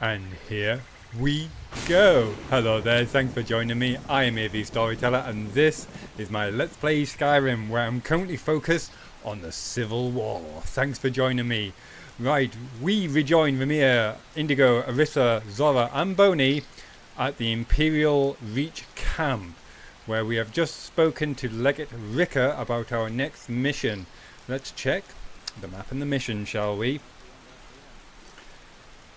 And here we go. Hello there, thanks for joining me. I am AVStoryteller and this is my Let's Play Skyrim, where I'm currently focused on the Civil War. Thanks for joining me. Right, we rejoin Raimyr, Indigo, Arissa, Zora and Boney at the Imperial Reach camp, where we have just spoken to Legate Ricker about our next mission. Let's check the map and the mission, shall we?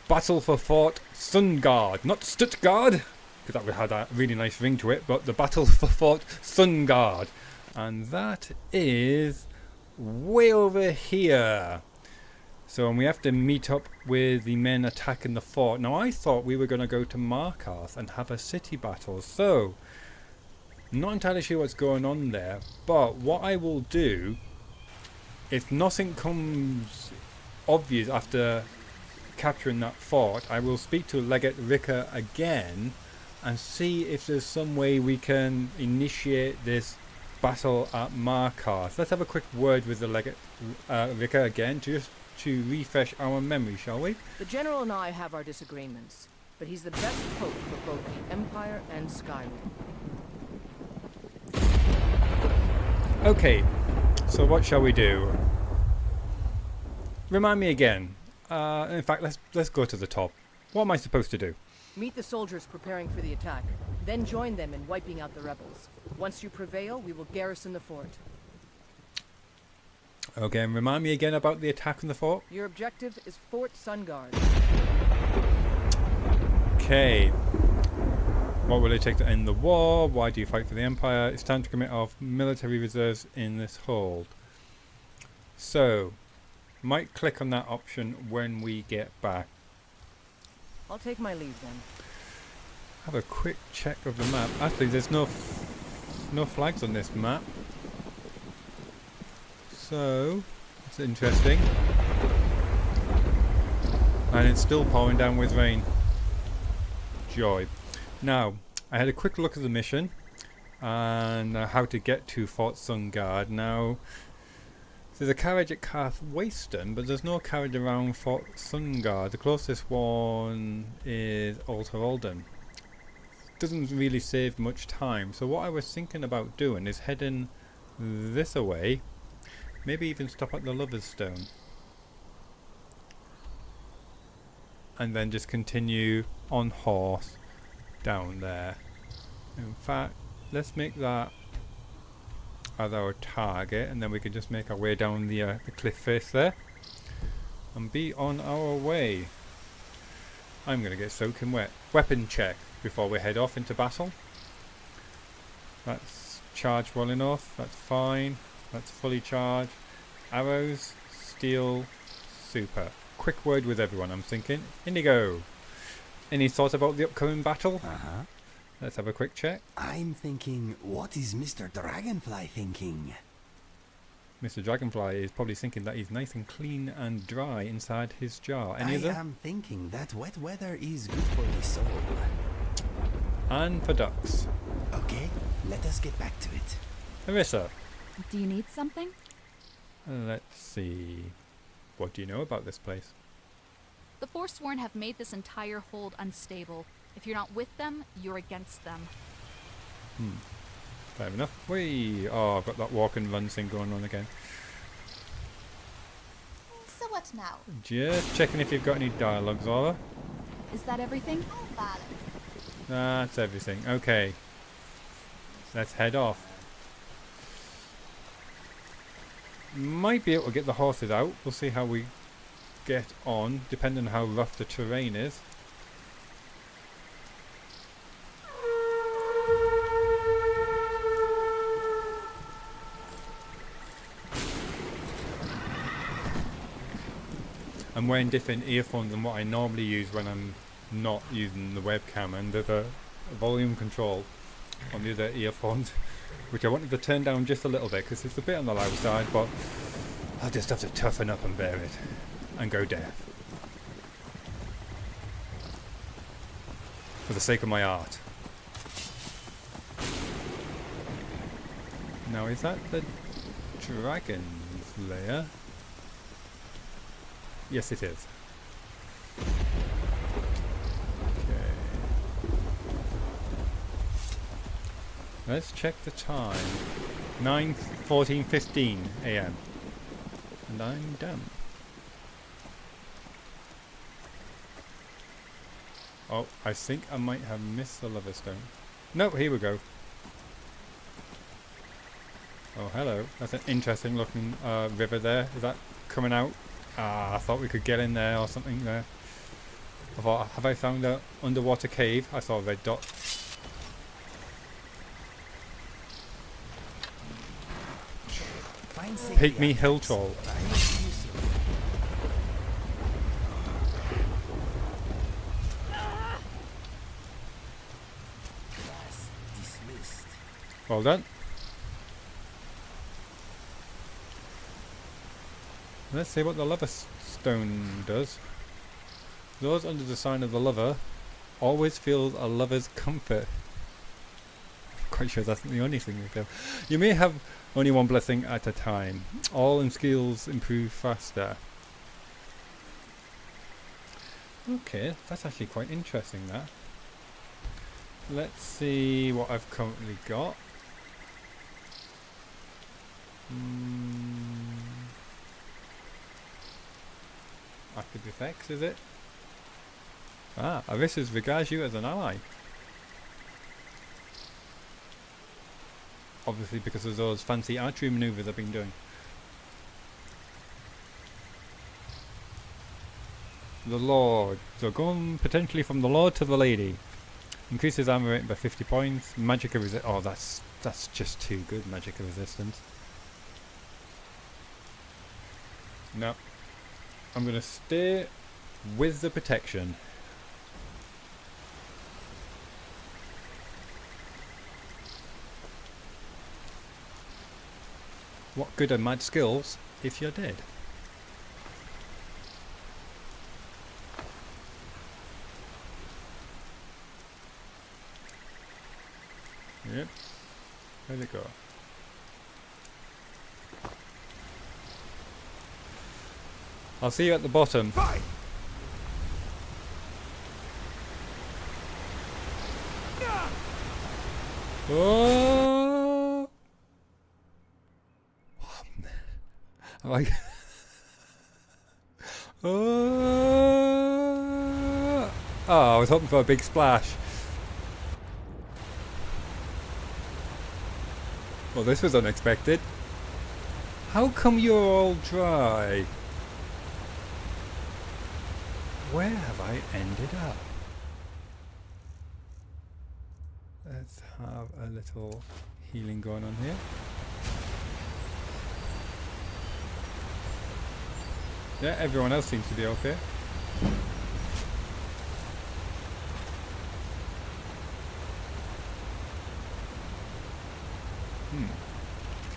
Battle for Fort Sungard, not Stuttgart, because that had a really nice ring to it, but the Battle for Fort Sungard. And that is way over here. So we have to meet up with the men attacking the fort. Now I thought we were going to go to Markarth and have a city battle, so not entirely sure what's going on there. But what I will do, if nothing comes obvious after capturing that fort, I will speak to Legate Ricker again and see if there's some way we can initiate this battle at Markarth. Let's have a quick word with the Legate Ricker again to refresh our memory, shall we? The General and I have our disagreements, but he's the best hope for both the Empire and Skyrim. Okay, so what shall we do? Remind me again. In fact, let's go to the top. What am I supposed to do? Meet the soldiers preparing for the attack, then join them in wiping out the rebels. Once you prevail, we will garrison the fort. Okay, and remind me again about the attack on the fort. Your objective is Fort Sungard. Okay. What will it take to end the war? Why do you fight for the Empire? It's time to commit our military reserves in this hold. So, might click on that option when we get back. I'll take my leave then. Have a quick check of the map. Actually, there's no flags on this map. So, it's interesting. And it's still pouring down with rain. Joy. Now, I had a quick look at the mission and how to get to Fort Sungard. Now, there's a carriage at Carth Waston, but there's no carriage around Fort Sungard. The closest one is Alter Alden. Doesn't really save much time. So what I was thinking about doing is heading this away. Maybe even stop at the Lover's Stone. And then just continue on horse down there. In fact, let's make that as our target, and then we can just make our way down the cliff face there and be on our way. I'm going to get soaking wet. Weapon check before we head off into battle. That's charged well enough, that's fine, that's fully charged. Arrows, steel, super. Quick word with everyone, I'm thinking. Indigo, any thoughts about the upcoming battle? Let's have a quick check. I'm thinking, what is Mr. Dragonfly thinking? Mr. Dragonfly is probably thinking that he's nice and clean and dry inside his jar. I am thinking that wet weather is good for the soul. And for ducks. Okay, let us get back to it. Arissa. Do you need something? Let's see. What do you know about this place? The Forsworn have made this entire hold unstable. If you're not with them, you're against them. Fair enough. Oh, I've got that walk and run thing going on again. So what now? Just checking if you've got any dialogue, Zora. Is that everything? Oh, vale. That's everything. Okay. Let's head off. Might be able to get the horses out. We'll see how we get on, depending on how rough the terrain is. I'm wearing different earphones than what I normally use when I'm not using the webcam, and there's a volume control on the other earphones which I wanted to turn down just a little bit because it's a bit on the loud side, but I'll just have to toughen up and bear it and go deaf for the sake of my art. Now, is that the dragon's lair? Yes, it is. Let's check the time. 9:14:15 a.m. And I'm done. Oh, I think I might have missed the lava stone. No, here we go. Oh, hello. That's an interesting looking river there. Is that coming out? Ah, I thought we could get in there or something there. I thought, have I found an underwater cave? I saw a red dot. Pygmy hill troll. Well done. Let's see what the lava stone does. Those under the sign of the lover always feel a lover's comfort. I'm quite sure that's not the only thing they feel. You may have only one blessing at a time. All in skills improve faster. Okay, that's actually quite interesting, that. Let's see what I've currently got. Active effects, is it? Ah, Arissa's regards you as an ally. Obviously because of those fancy archery maneuvers I've been doing. The Lord. So going potentially from the Lord to the Lady. Increases armor rating by 50 points. Magicka resist. Oh, that's just too good. Magicka resistance. No. I'm gonna stay with the protection. What good are mad skills if you're dead? Yep. Where'd it go? I'll see you at the bottom. Fight! Oh! I'm like, oh! Oh, I was hoping for a big splash. Well, this was unexpected. How come you're all dry? Where have I ended up? Let's have a little healing going on here. Yeah, everyone else seems to be okay.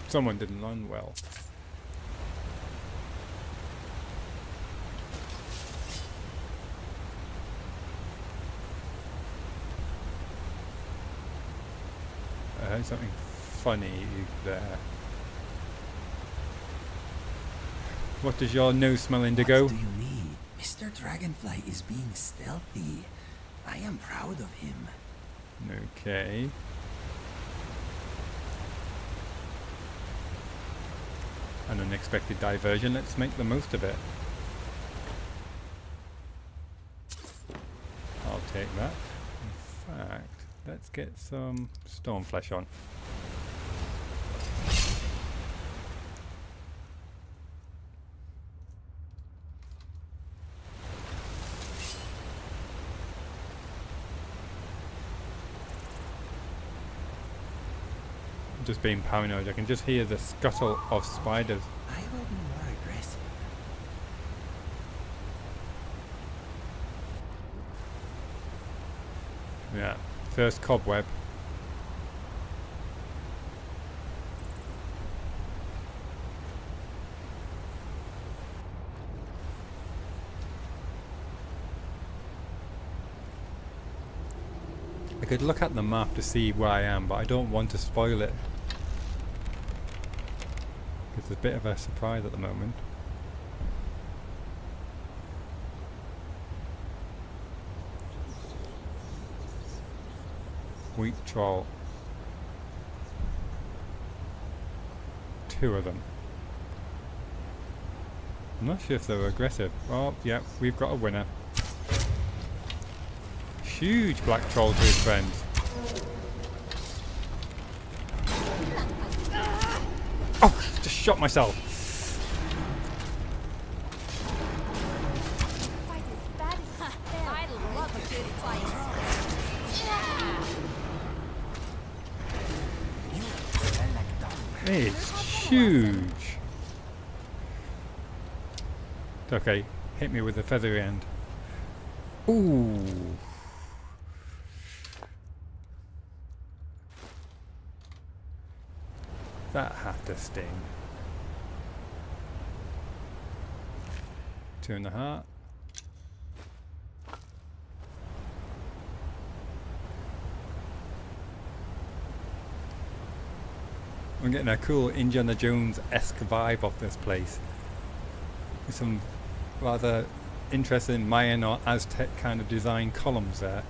Someone didn't run well. I heard something funny there. What does your nose smell, Indigo? What do you mean? Mr. Dragonfly is being stealthy. I am proud of him. Okay. An unexpected diversion. Let's make the most of it. I'll take that. In fact, let's get some Stormflesh on. Just being paranoid, I can just hear the scuttle of spiders. I will be more aggressive. Yeah, first cobweb. I could look at the map to see where I am, but I don't want to spoil it. It's a bit of a surprise at the moment. Wheat troll. 2 of them. I'm not sure if they're aggressive. Oh, yeah, we've got a winner. Huge black troll to his friends. Oh, just shot myself. I love a good fight. It's huge. Okay, hit me with the feathery end. Ooh. That had to sting. 2 in the heart. I'm getting a cool Indiana Jones-esque vibe of this place. With some rather interesting Mayan or Aztec kind of design columns there.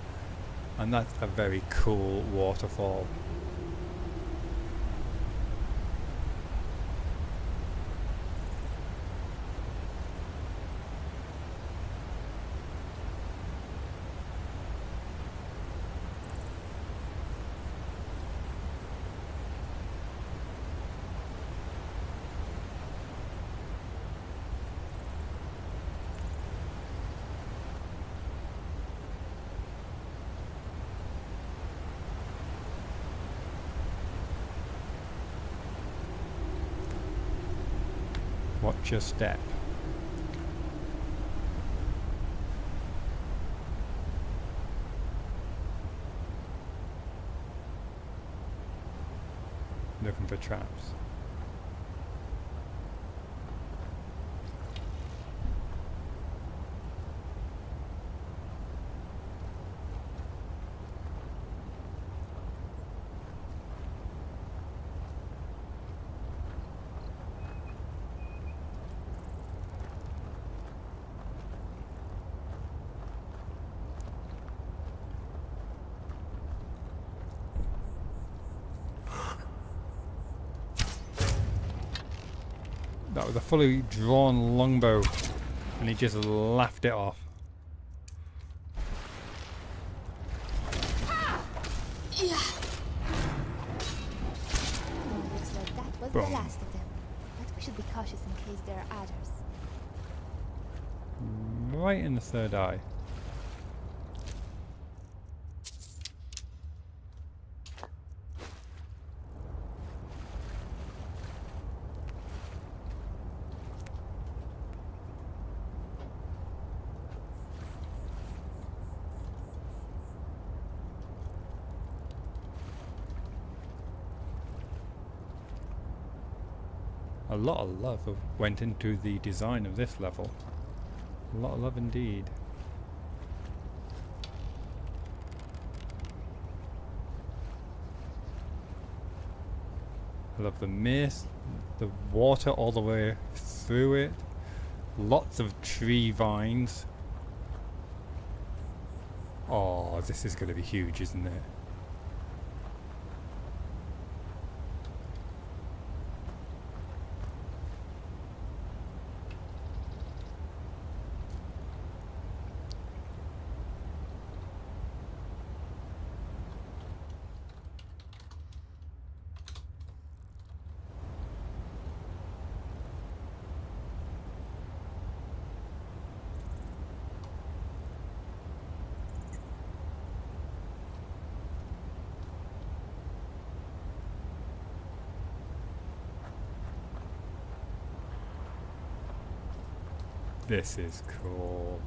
And that's a very cool waterfall. Watch your step. Looking for traps. That was a fully drawn longbow, and he just laughed it off. Looks like that was Boom. the last of them. But we should be cautious in case there are others. Right in the third eye. A lot of love went into the design of this level. A lot of love indeed. I love the mist, the water all the way through it. Lots of tree vines. Oh, this is going to be huge, isn't it? This is cool.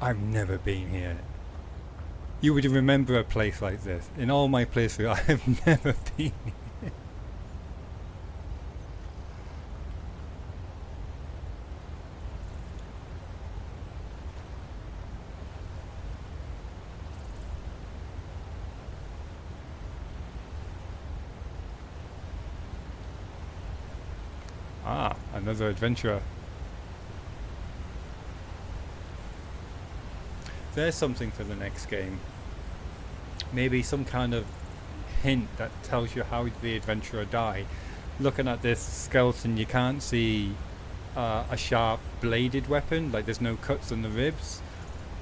I've never been here. You would remember a place like this. In all my playthrough, I have never been here. another adventurer. There's something for the next game. Maybe some kind of hint that tells you how the adventurer died. Looking at this skeleton, you can't see a sharp bladed weapon, like there's no cuts on the ribs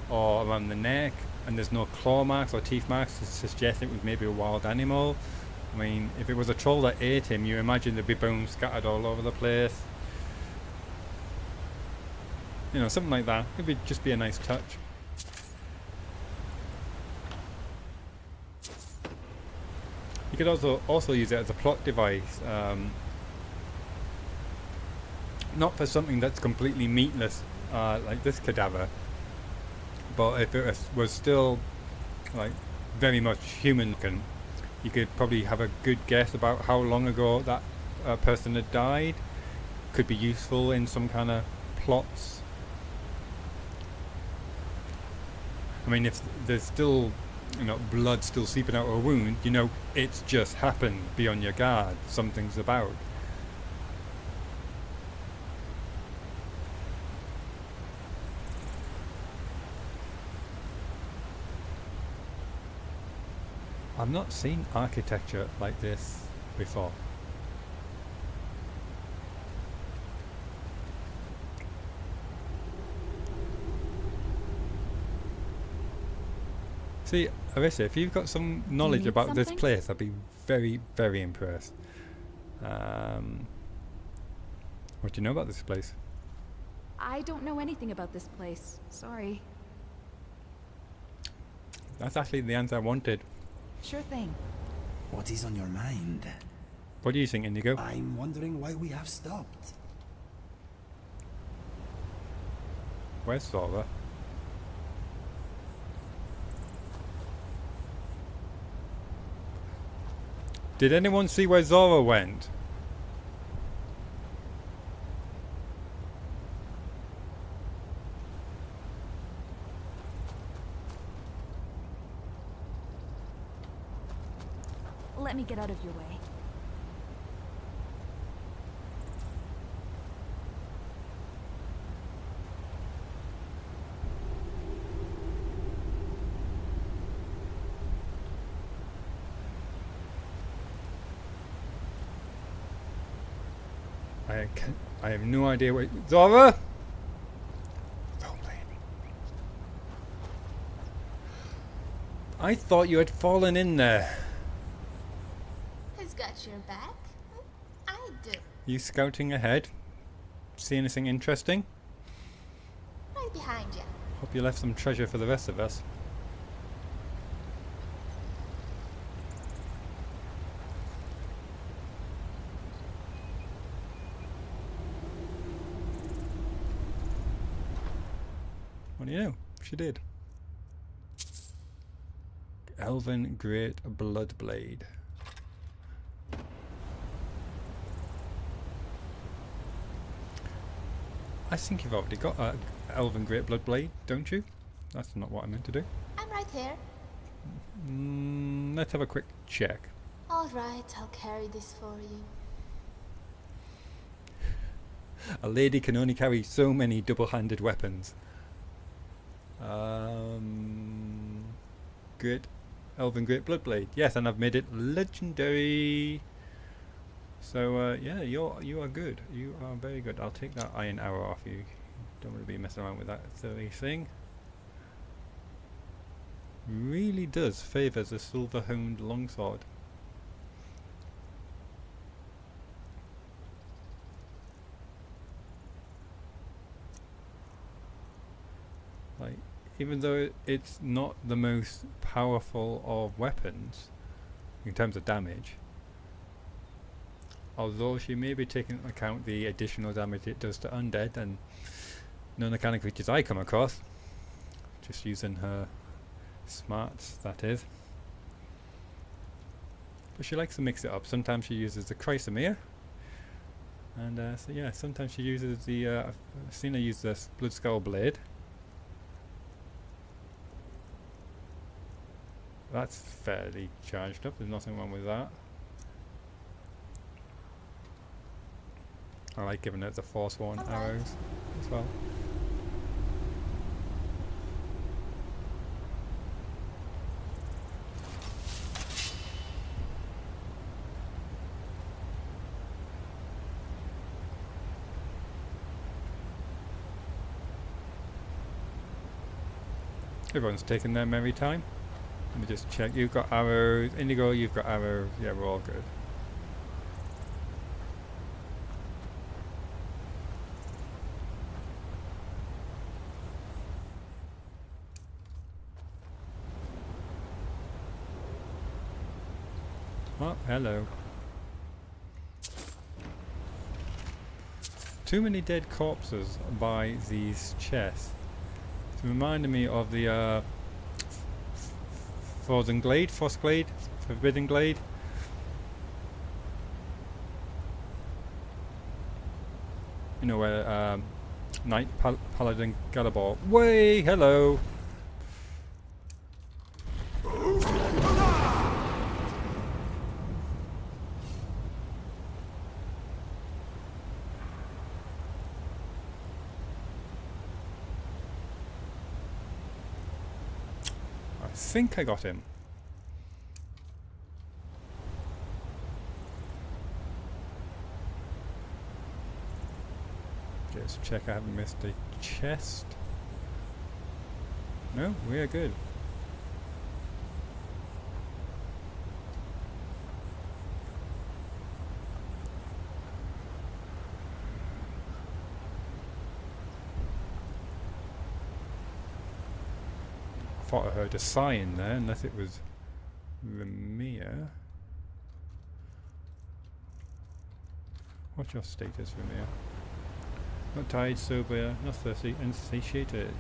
or around the neck, and there's no claw marks or teeth marks to suggest it was maybe a wild animal. I mean, if it was a troll that ate him, you imagine there'd be bones scattered all over the place. You know, something like that. It would just be a nice touch. You could also use it as a plot device. Not for something that's completely meatless, like this cadaver, but if it was still like very much human looking, you could probably have a good guess about how long ago that person had died. Could be useful in some kind of plots. I mean, if there's still, you know, blood still seeping out of a wound, you know it's just happened. Be on your guard. Something's about. I've not seen architecture like this before. See, Arissa, if you've got some knowledge about this place, I'd be very, very impressed. What do you know about this place? I don't know anything about this place. Sorry. That's actually the answer I wanted. Sure thing. What is on your mind? What do you think, Indigo? I'm wondering why we have stopped. Where's Zora? Did anyone see where Zora went? Let me get out of your way. I have no idea where... Zora? I thought you had fallen in there. Who's got your back? I do. You scouting ahead? See anything interesting? Right behind you. Hope you left some treasure for the rest of us. What do you know? She did. Elven Great Bloodblade. I think you've already got an Elven Great Bloodblade, don't you? That's not what I meant to do. I'm right here. Let's have a quick check. All right, I'll carry this for you. A lady can only carry so many double-handed weapons. Great Elven Great Bloodblade. Yes, and I've made it legendary. So yeah, you are good. You are very good. I'll take that iron arrow off you. Don't want to be messing around with that silly thing. Really does favour the silver-honed longsword. Like, even though it's not the most powerful of weapons in terms of damage, although she may be taking into account the additional damage it does to undead and non-mechanic creatures I come across, just using her smarts, that is. But she likes to mix it up. Sometimes she uses the Raimyr, and so yeah, sometimes she uses the I've seen her use this Bloodskull blade. That's fairly charged up, there's nothing wrong with that. I like giving it the Forsworn Alright. arrows as well. Everyone's taking their merry time. Let me just check. You've got arrows. Indigo, you've got arrows. Yeah, we're all good. Oh, hello. Too many dead corpses by these chests. It's reminding me of the Frozen Glade, Frost Glade, Forbidden Glade. You know where Knight Paladin Galabor. Way, hello. I think I got him. Just check I haven't missed a chest. No, we are good. Thought I heard a sigh in there, unless it was Raimyr. What's your status, Raimyr? Not tired, sober, not thirsty, unsatiated.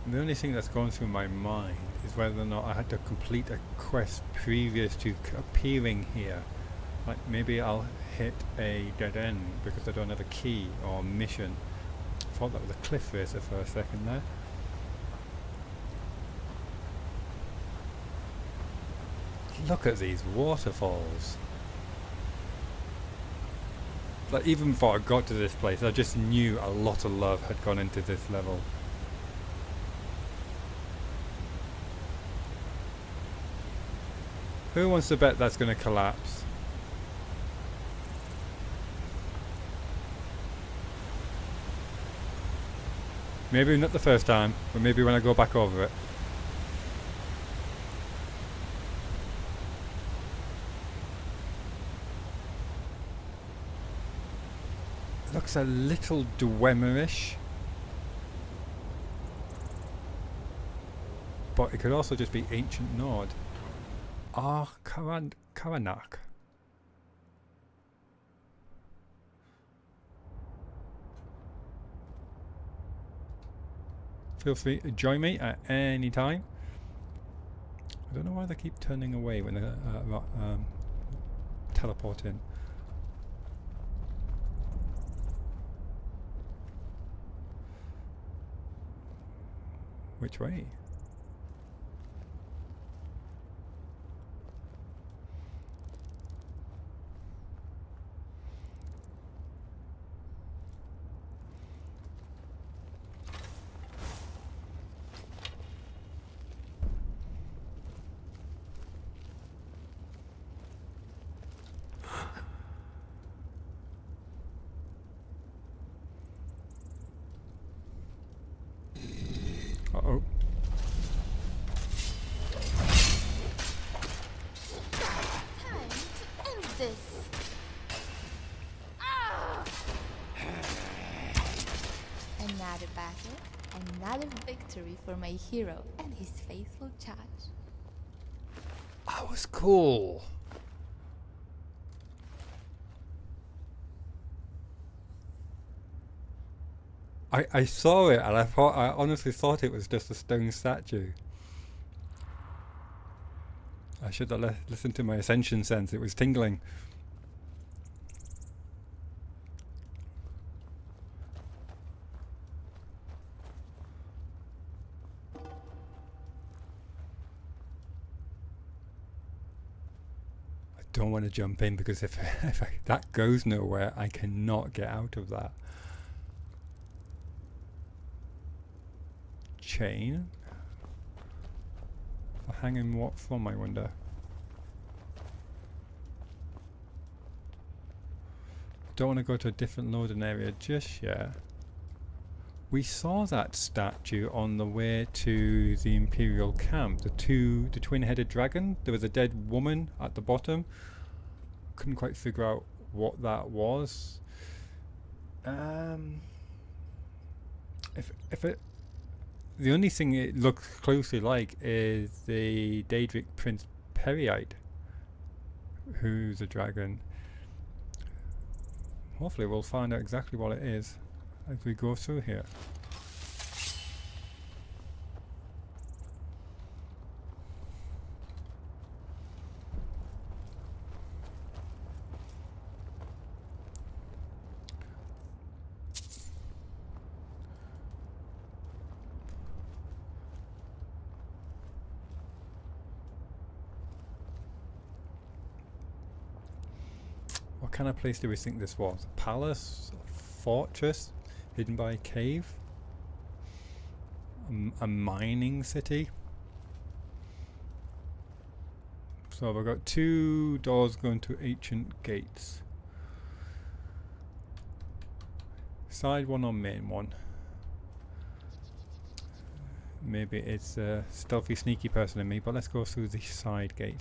The only thing that's gone through my mind is whether or not I had to complete a quest previous to appearing here. Like maybe I'll hit a dead end because I don't have a key or mission. Thought that was a cliff racer for a second there. Look at these waterfalls. Like even before I got to this place, I just knew a lot of love had gone into this level. Who wants to bet that's going to collapse? Maybe not the first time, but maybe when I go back over it. Looks a little Dwemer-ish. But it could also just be Ancient Nord. Karanak. Feel free to join me at any time. I don't know why they keep turning away when they teleport in. Which way? Uh-oh. Time to end this. Another battle, another victory for my hero and his faithful charge. That was cool. I saw it and I honestly thought it was just a stone statue. I should have listened to my ascension sense. It was tingling. don't want to jump in because if that goes nowhere, I cannot get out of that. Chain. For hanging what from, I wonder? Don't want to go to a different loading area just yet. We saw that statue on the way to the Imperial camp. The twin-headed dragon. There was a dead woman at the bottom. Couldn't quite figure out what that was. The only thing it looks closely like is the Daedric Prince Periite, who's a dragon. Hopefully we'll find out exactly what it is as we go through here. What kind of place do we think this was? A palace? A fortress? Hidden by a cave? A mining city? So we've got 2 doors going to ancient gates. Side one or main one? Maybe it's a stealthy, sneaky person in me, but let's go through the side gate.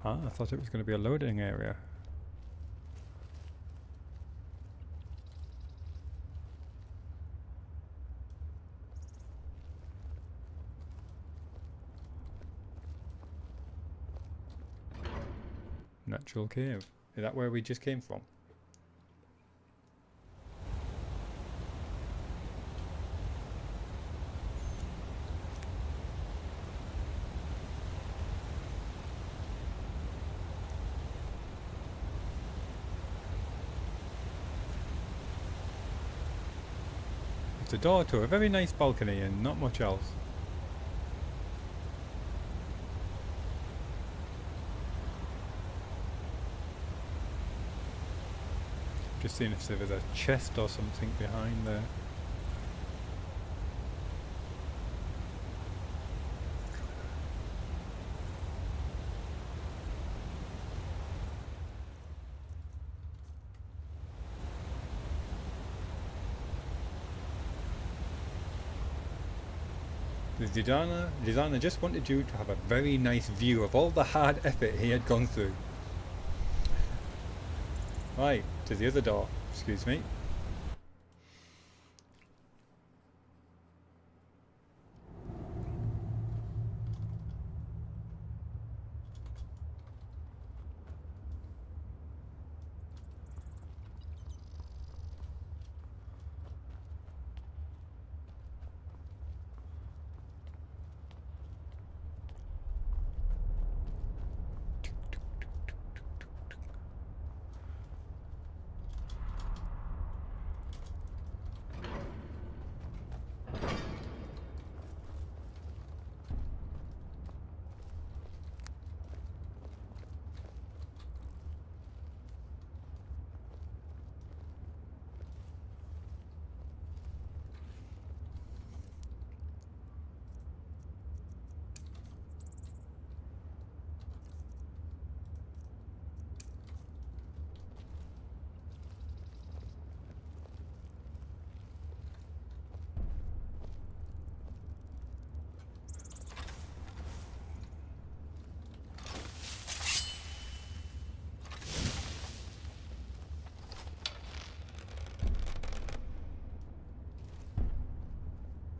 Ah, I thought it was going to be a loading area. Natural cave. Is that where we just came from? It's a door to a very nice balcony and not much else. Just seeing if there was a chest or something behind there. The designer just wanted you to have a very nice view of all the hard effort he had gone through. Right, to the other door. Excuse me.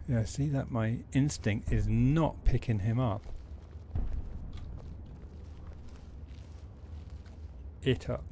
Yeah, see that my instinct is not picking him up. It up.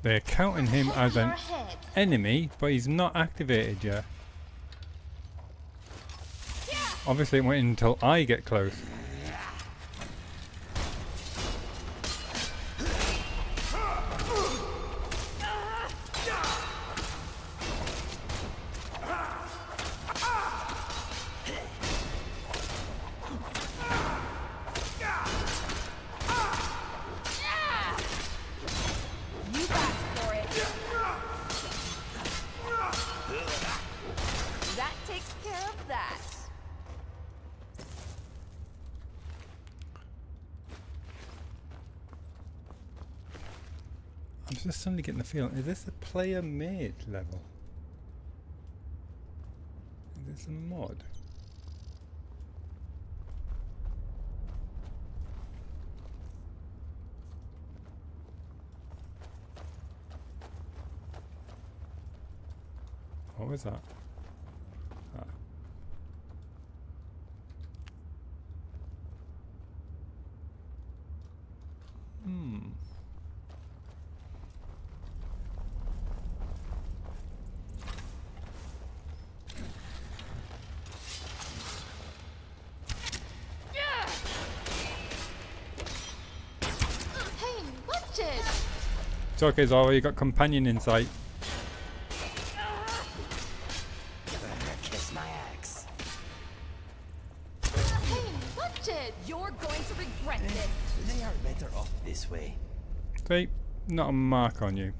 They're counting him as an Your head. enemy, but he's not activated yet. Obviously it went until I get close. You asked for it. That takes care of that. I'm just suddenly getting the feeling, is this a player made level? Is this a mod? What was that? Ah. Hey, watch it. It's okay, Zara, you got companion insight. Kiss my axe. Hey, watch it. You're going to regret this. They are better off this way. See, not a mark on you.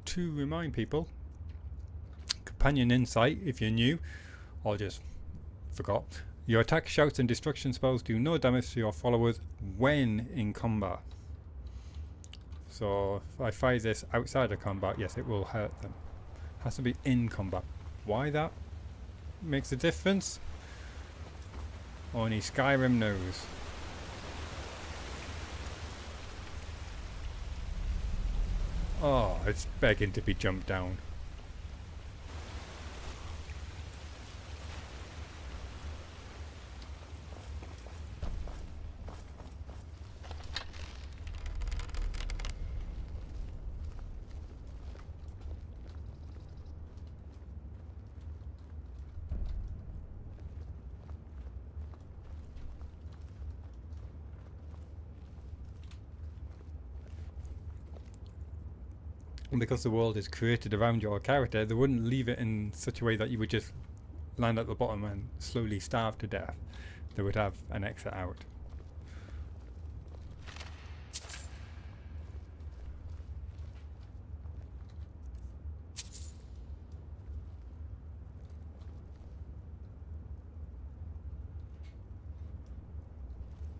To remind people, companion insight if you're new or just forgot, your attack, shouts and destruction spells do no damage to your followers when in combat. So if I fire this outside of combat, yes, it will hurt them. Has to be in combat. Why that makes a difference? Only Skyrim knows. Oh, it's begging to be jumped down. And because the world is created around your character, they wouldn't leave it in such a way that you would just land at the bottom and slowly starve to death. They would have an exit out.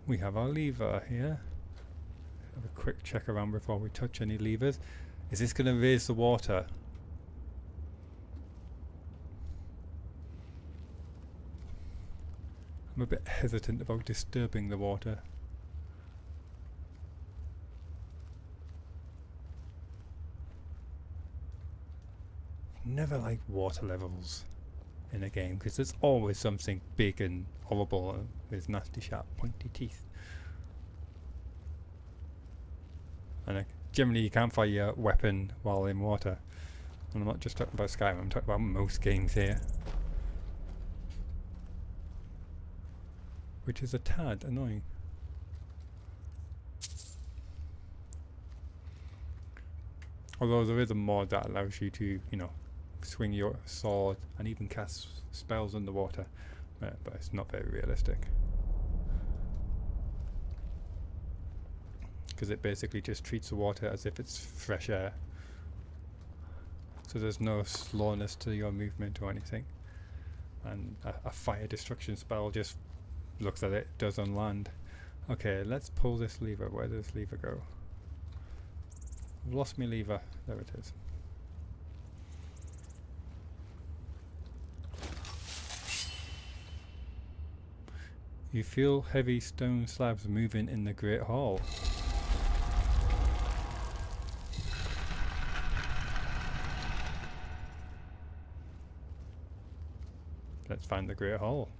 We have our lever here. Have a quick check around before we touch any levers. Is this going to raise the water? I'm a bit hesitant about disturbing the water. Never like water levels in a game because there's always something big and horrible with nasty sharp pointy teeth. And generally you can't fire your weapon while in water. And I'm not just talking about Skyrim, I'm talking about most games here. Which is a tad annoying. Although there is a mod that allows you to, you know, swing your sword and even cast spells underwater. But it's not very realistic. Because it basically just treats the water as if it's fresh air. So there's no slowness to your movement or anything. And a fire destruction spell just looks at it, does on land. Okay, let's pull this lever. Where does this lever go? I've lost my lever. There it is. You feel heavy stone slabs moving in the Great Hall. Let's find the Great Hall.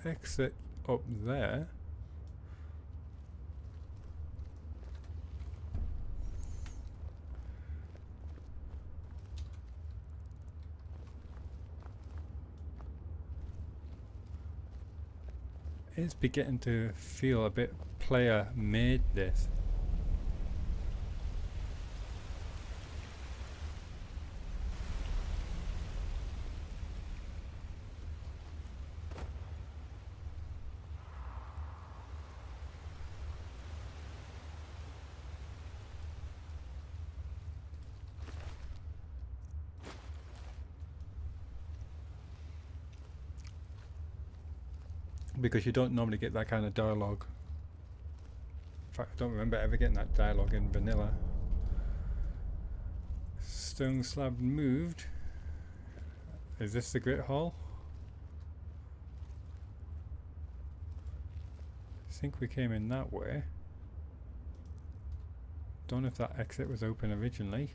Exit up there. It's beginning to feel a bit player made this. Because you don't normally get that kind of dialogue. In fact, I don't remember ever getting that dialogue in vanilla. Stone slab moved. Is this the Great Hall? I think we came in that way. Don't know if that exit was open originally.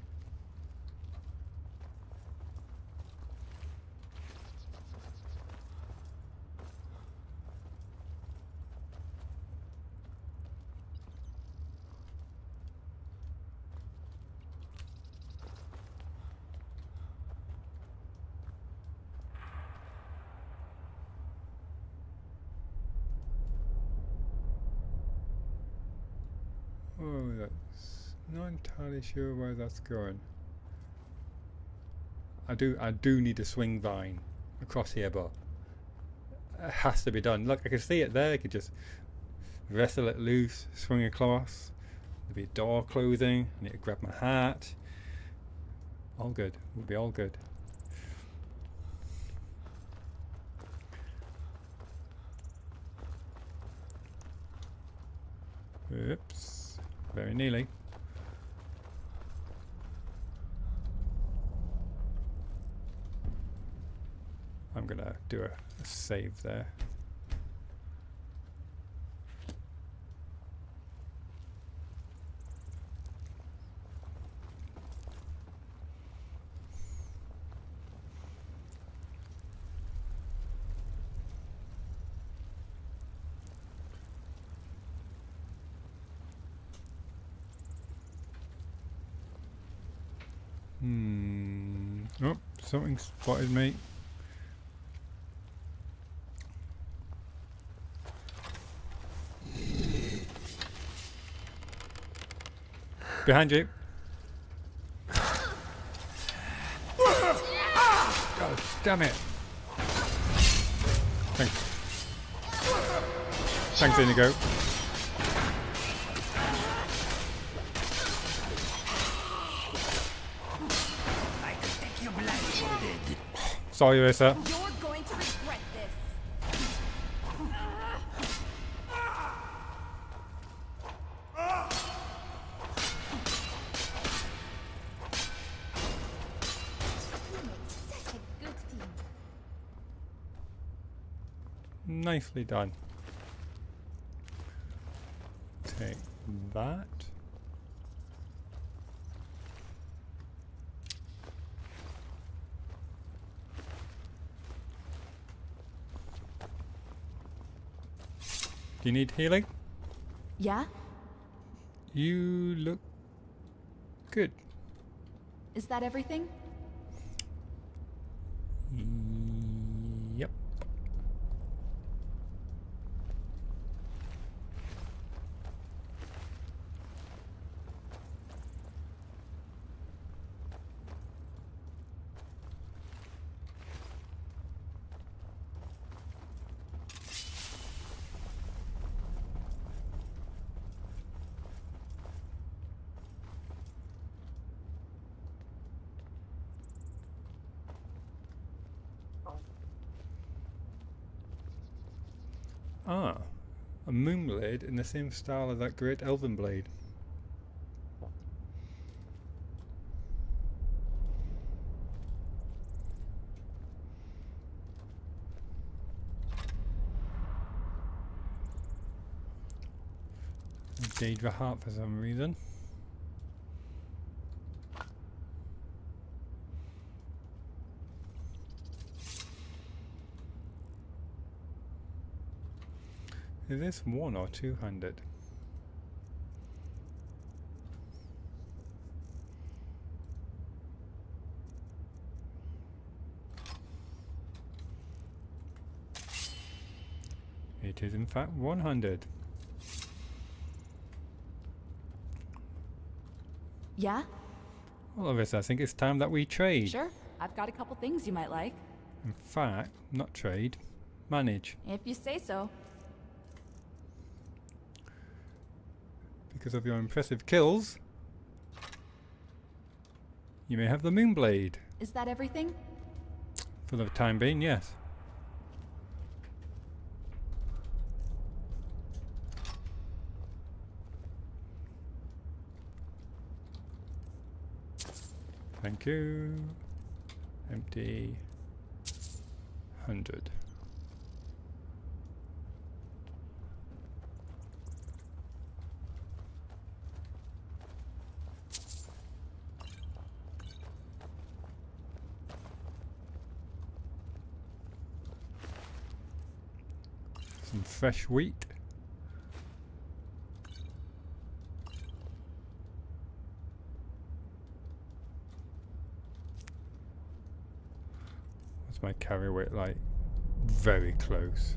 Oh, that's not entirely sure where that's going. I do need a swing vine across here, but it has to be done. Look, I can see it there. I could just wrestle it loose, swing across. There'll be a door closing. I need to grab my hat. All good. We'll be all good. Oops. Very nearly. I'm gonna do a save there. Oh, something spotted me. Behind you. God damn it. Thanks. Thanks, Inigo. Sorry, Rissa. You're going to regret this. Such a good team. Nicely done. Take that. Do you need healing? Yeah? You look good. Is that everything? Yep. Ah, a moon blade in the same style as that great elven blade. Daedra heart for some reason. Is this one or two-handed? It is in fact one-handed. Yeah? Well, Alyssa, I think it's time that we trade. Sure. I've got a couple things you might like. In fact, not trade, manage. If you say so. Because of your impressive kills, you may have the Moonblade. Is that everything? For the time being, yes. Thank you. Empty. 100. Some fresh wheat. What's my carry weight like? Very close.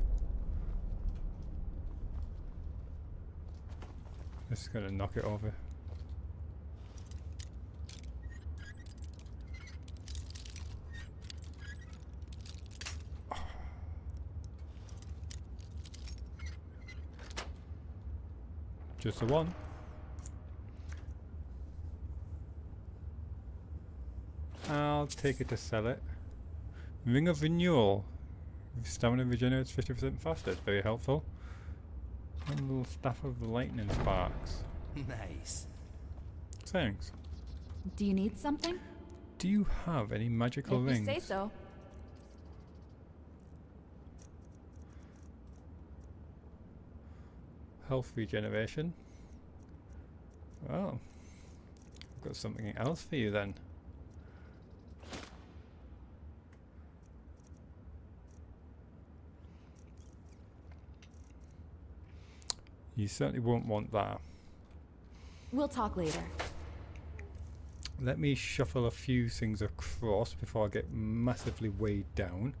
Just gonna knock it over. Just the one. I'll take it to sell it. Ring of Renewal. Stamina regenerates 50% faster. It's very helpful. And a little Staff of Lightning Sparks. Nice. Thanks. Do you need something? Do you have any magical If rings? you say so. Health regeneration. Well, I've got something else for you then. You certainly won't want that. We'll talk later. Let me shuffle a few things across before I get massively weighed down,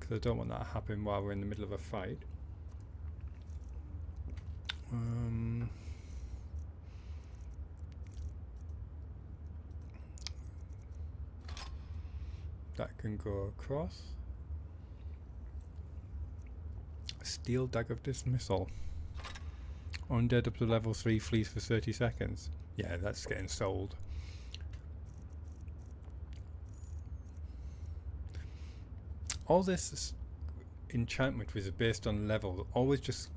because I don't want that to happen while we're in the middle of a fight. That can go across. Steel Dagger of Dismissal. Undead up to level 3 flees for 30 seconds. Yeah, that's getting sold. All this enchantment which is based on level always just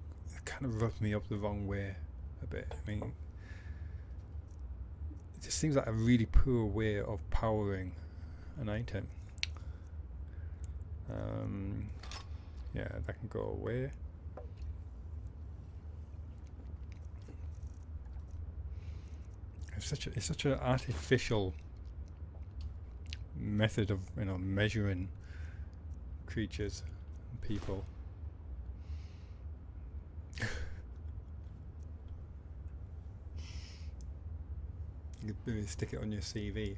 kind of rubbed me up the wrong way a bit. I mean, it just seems like a really poor way of powering an item. Yeah, that can go away. It's such an artificial method of, you know, measuring creatures and people. You could maybe stick it on your CV.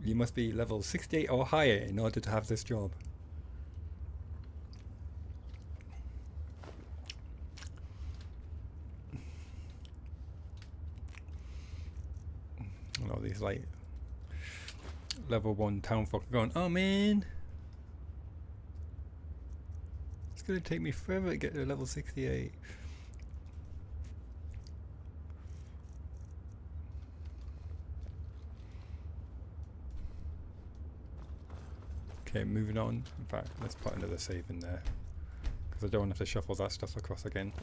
You must be level 68 or higher in order to have this job. And all these like level 1 townfolk are going, oh man, it's gonna take me forever to get to level 68. Okay, moving on. In fact, let's put another save in there, because I don't want to have to shuffle that stuff across again.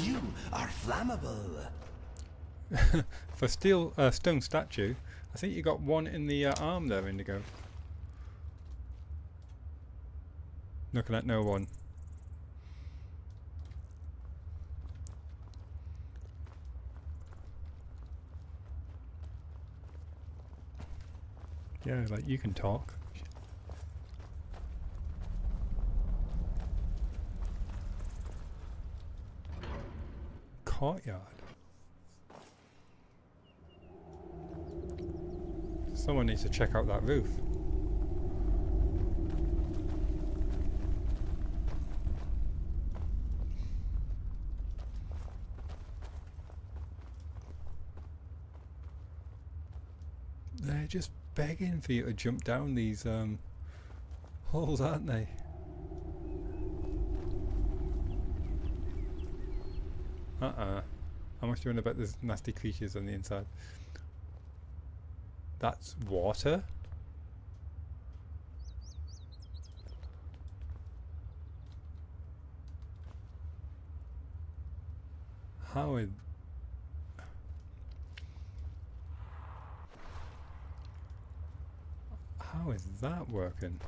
You are flammable. For stone statue, I think you got one in the arm there, Indigo. Looking at no one. Yeah, like you can talk. Courtyard. Someone needs to check out that roof. They're just begging for you to jump down these holes, aren't they? How much do you know about these nasty creatures on the inside? That's water? How is... How is that working?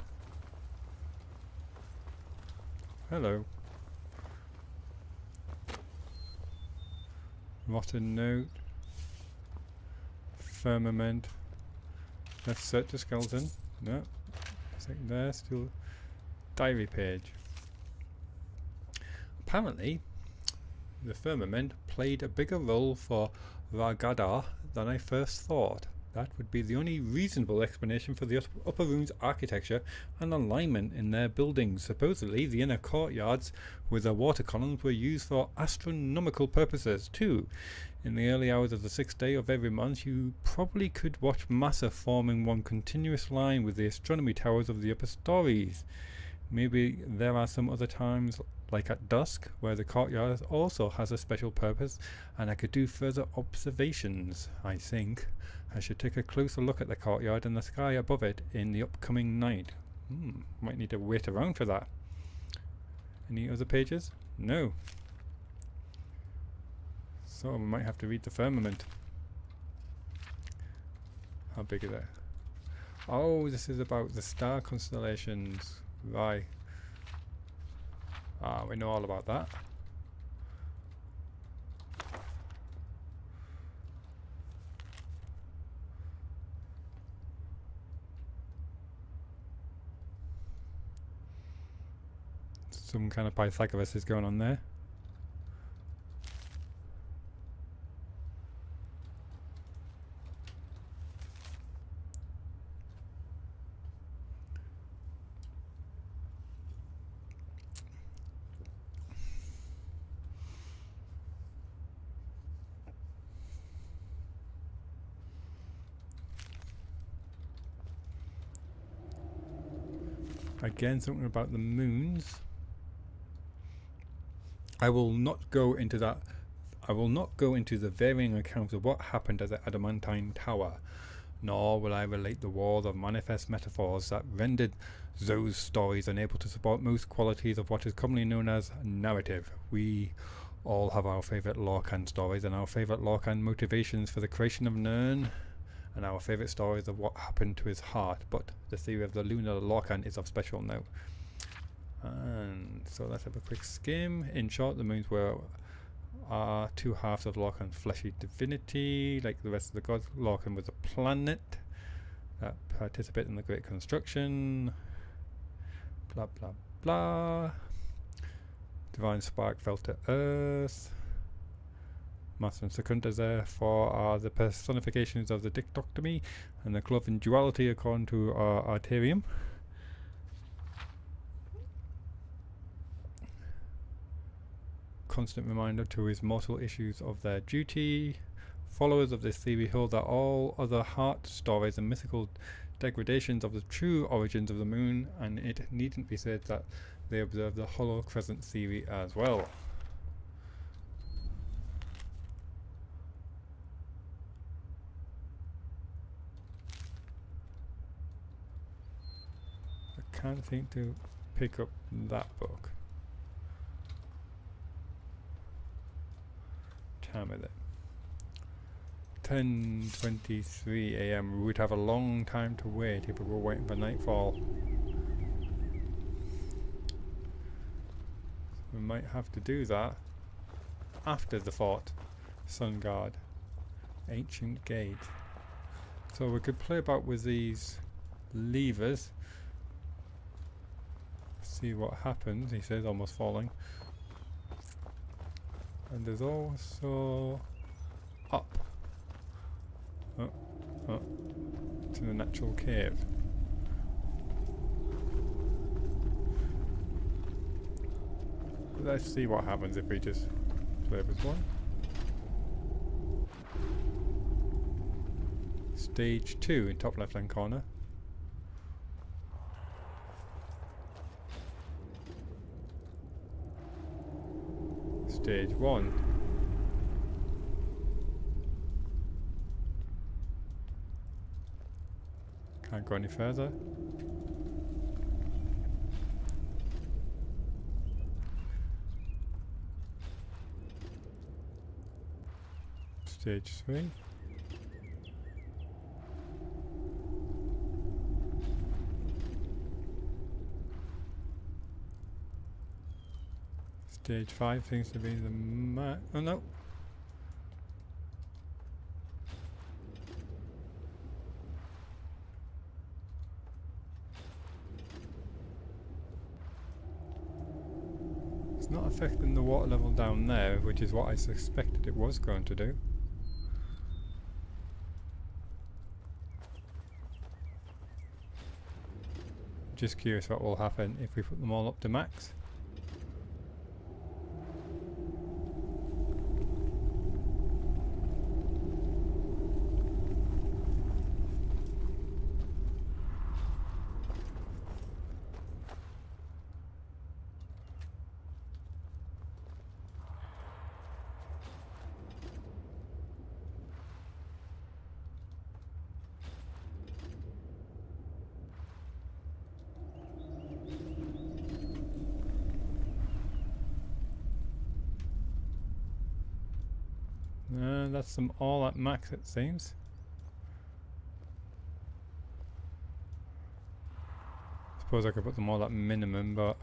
Hello. Rotten note. Firmament. Let's search the skeleton. No. Second there, still diary page. Apparently, the firmament played a bigger role for Ragada than I first thought. That would be the only reasonable explanation for the upper room's architecture and alignment in their buildings. Supposedly, the inner courtyards with their water columns were used for astronomical purposes too. In the early hours of the 6th day of every month, you probably could watch Massa forming one continuous line with the astronomy towers of the upper stories. Maybe there are some other times, like at dusk, where the courtyard also has a special purpose, and I could do further observations. I think I should take a closer look at the courtyard and the sky above it in the upcoming night. Might need to wait around for that. Any other pages? No. So we might have to read the firmament. How big is it? Oh, this is about the star constellations. Right. We know all about that. Some kind of Pythagoras is going on there. Again, something about the moons. I will not go into that. I will not go into the varying accounts of what happened at the Adamantine Tower, nor will I relate the wars of manifest metaphors that rendered those stories unable to support most qualities of what is commonly known as narrative. We all have our favourite Lorcan stories and our favourite Lorcan motivations for the creation of Nirn, and our favourite stories of what happened to his heart, but the theory of the lunar Lorcan is of special note. And so let's have a quick skim. In short, the moons are two halves of Lorcan's fleshy divinity. Like the rest of the gods, Lorcan was a planet that participated in the great construction. Blah blah blah. Divine spark fell to earth. Master and Secunda therefore are the personifications of the dichotomy and the glove in duality according to Arterium. Constant reminder to his mortal issues of their duty. Followers of this theory hold that all other heart stories and mythical degradations of the true origins of the moon, and it needn't be said that they observe the hollow crescent theory as well. I can't seem to pick up that book. time is it? 10:23 AM. We would have a long time to wait if we were waiting for nightfall. We might have to do that after the Fort Sun Guard. Ancient Gate. So we could play about with these levers. See what happens, he says, almost falling. And there's also up. To the natural cave. Let's see what happens if we just play with one. Stage 2 in top left hand corner. Stage 1. Can't go any further. Stage 3. Stage 5 seems to be the oh no. It's not affecting the water level down there, which is what I suspected it was going to do. Just curious what will happen if we put them all up to max. That's them all at max, it seems. Suppose I could put them all at minimum, but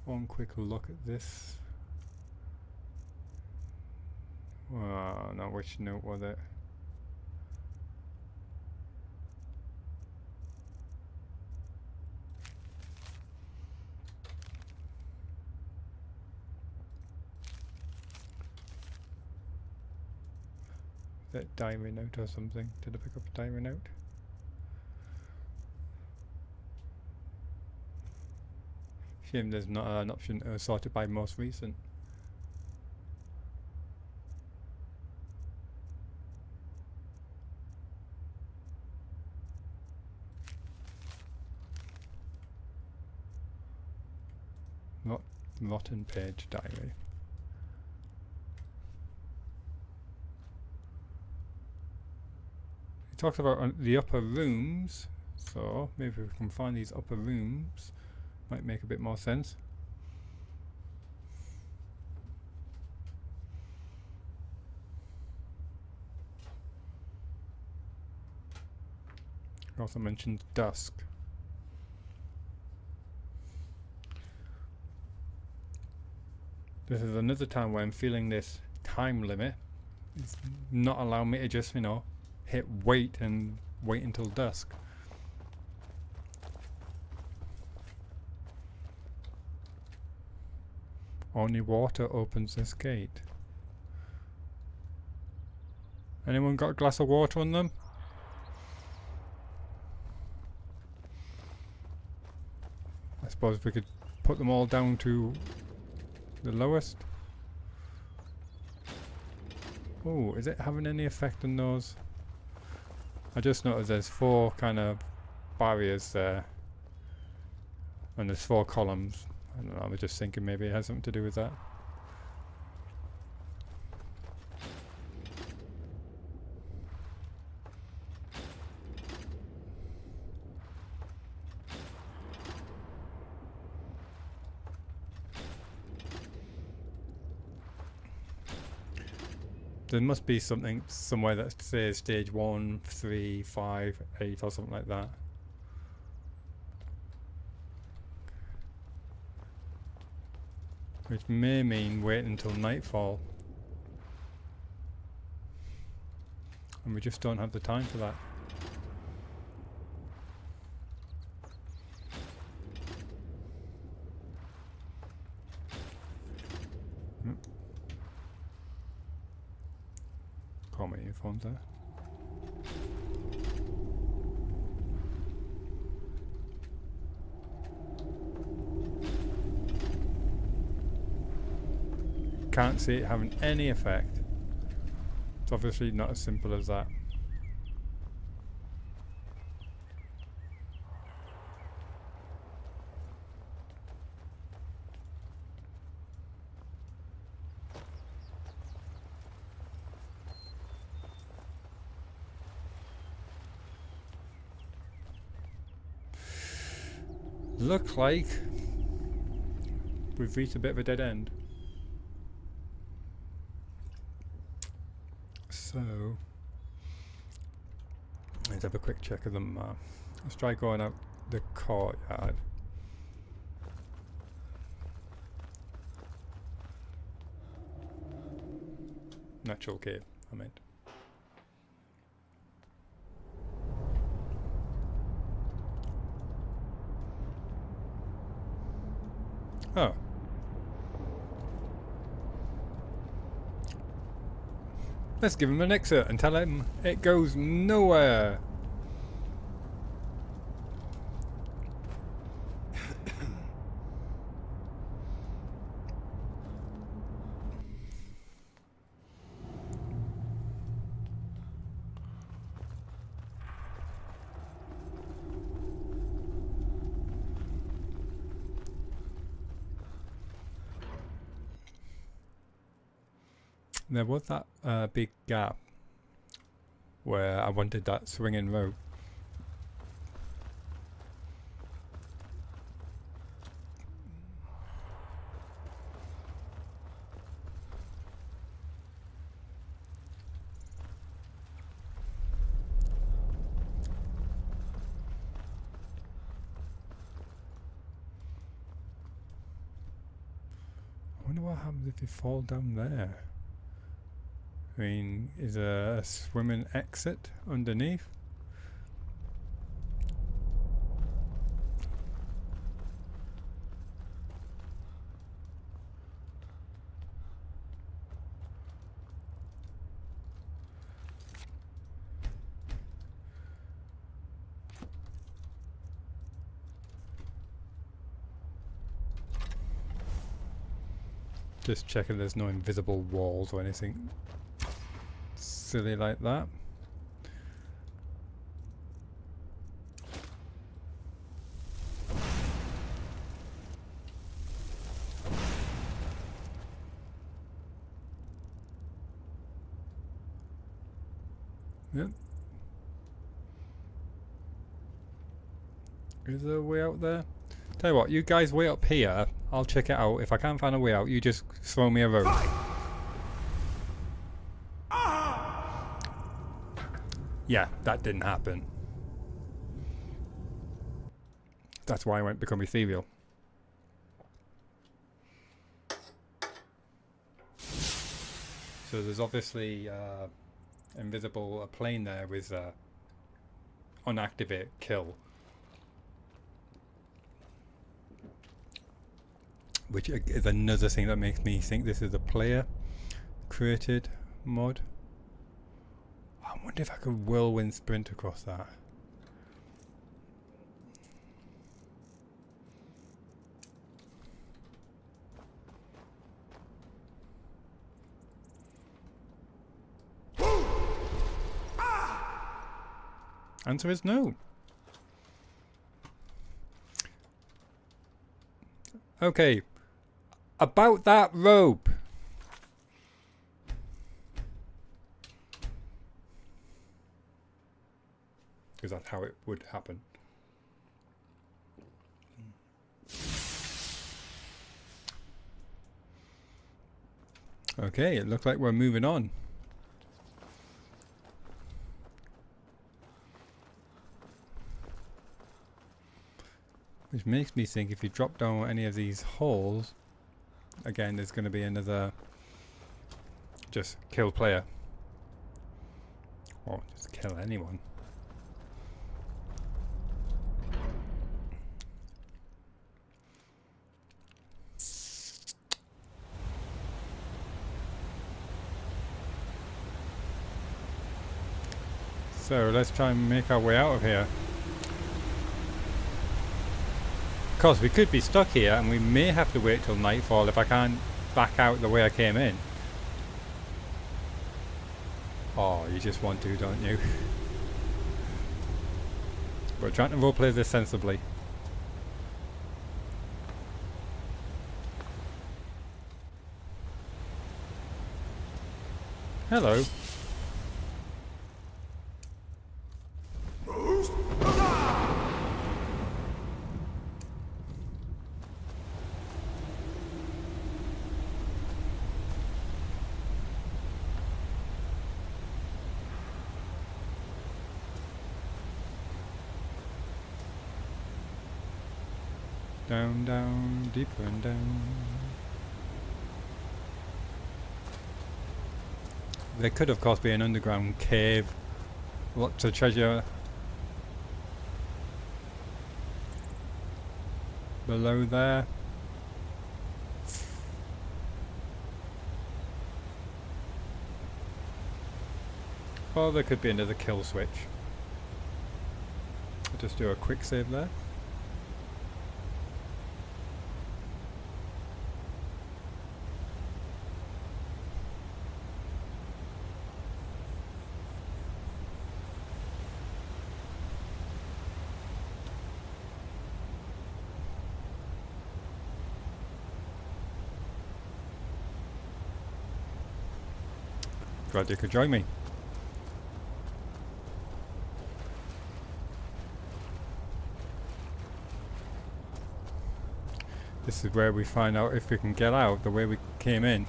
one quick look at this. No, which note was it? That diary note or something. Did I pick up a diary note? Shame there's not an option to sort it by most recent. Not rotten page diary. Talks about the upper rooms, so maybe we can find these upper rooms. Might make a bit more sense. Also mentioned dusk. This is another time where I'm feeling this time limit. It's not allowing me to just, hit wait and wait until dusk. Only water opens this gate. Anyone got a glass of water on them? I suppose we could put them all down to the lowest. Oh, is it having any effect on those? I just noticed there's 4 kind of barriers there, and there's 4 columns. I don't know, I was just thinking maybe it has something to do with that. There must be something somewhere that says stage 1, 3, 5, 8 or something like that. Which may mean wait until nightfall. And we just don't have the time for that. Call my earphones there. Can't see it having any effect. It's obviously not as simple as that. Look like we've reached a bit of a dead end. So let's have a quick check of the map. Let's try going out the courtyard. Natural cave, I meant. Oh. Let's give him an exit and tell him it goes nowhere. There was that big gap where I wanted that swinging rope. I wonder what happens if you fall down there. I mean, is there a swimming exit underneath? Just checking there's no invisible walls or anything silly like that. Yep. Is there a way out there? Tell you what, you guys wait up here. I'll check it out. If I can't find a way out, you just throw me a rope. Yeah, that didn't happen. That's why I went become ethereal. So there's obviously invisible plane there with unactivate kill. Which is another thing that makes me think this is a player created mod. I wonder if I could whirlwind sprint across that. Answer is no. Okay. About that rope. Because that's how it would happen. Okay, it looks like we're moving on. Which makes me think if you drop down any of these holes, again there's going to be another just kill player. Or just kill anyone. So let's try and make our way out of here. Of course we could be stuck here and we may have to wait till nightfall if I can't back out the way I came in. Oh, you just want to, don't you? We're trying to roleplay this sensibly. Hello. Down, down, deeper and down. There could of course be an underground cave. Lots of treasure below there. Or there could be another kill switch. I'll just do a quick save there. Glad you could join me. This is where we find out if we can get out the way we came in.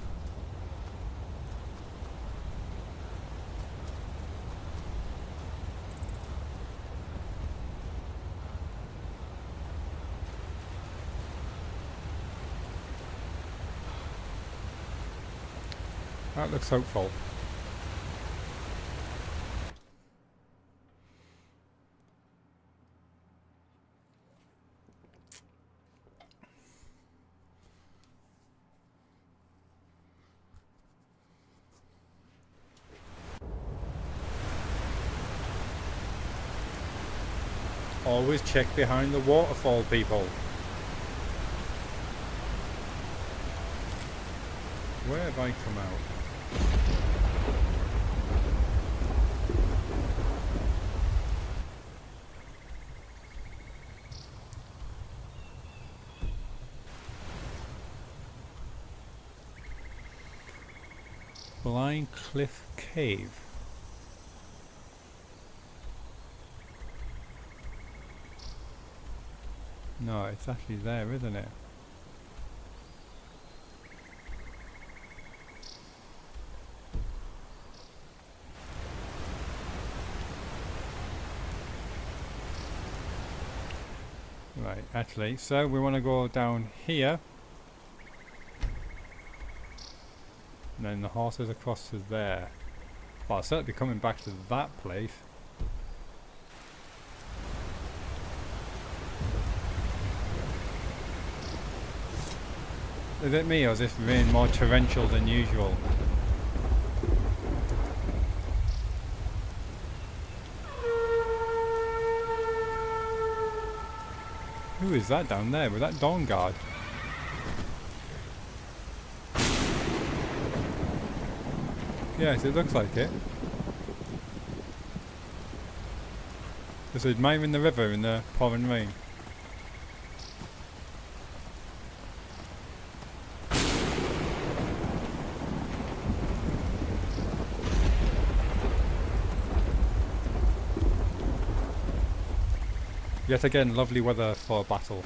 That looks hopeful. Always check behind the waterfall, people. Where have I come out? Blind Cliff Cave. No, it's actually there, isn't it? Right, actually, so we want to go down here. And then the horses across to there. Well, I'll certainly be coming back to that place. Is it me, or is this rain more torrential than usual? Who is that down there? Was that Dawn Guard? Yes, it looks like it. Just admiring the river in the pouring rain. Yet again, lovely weather for a battle.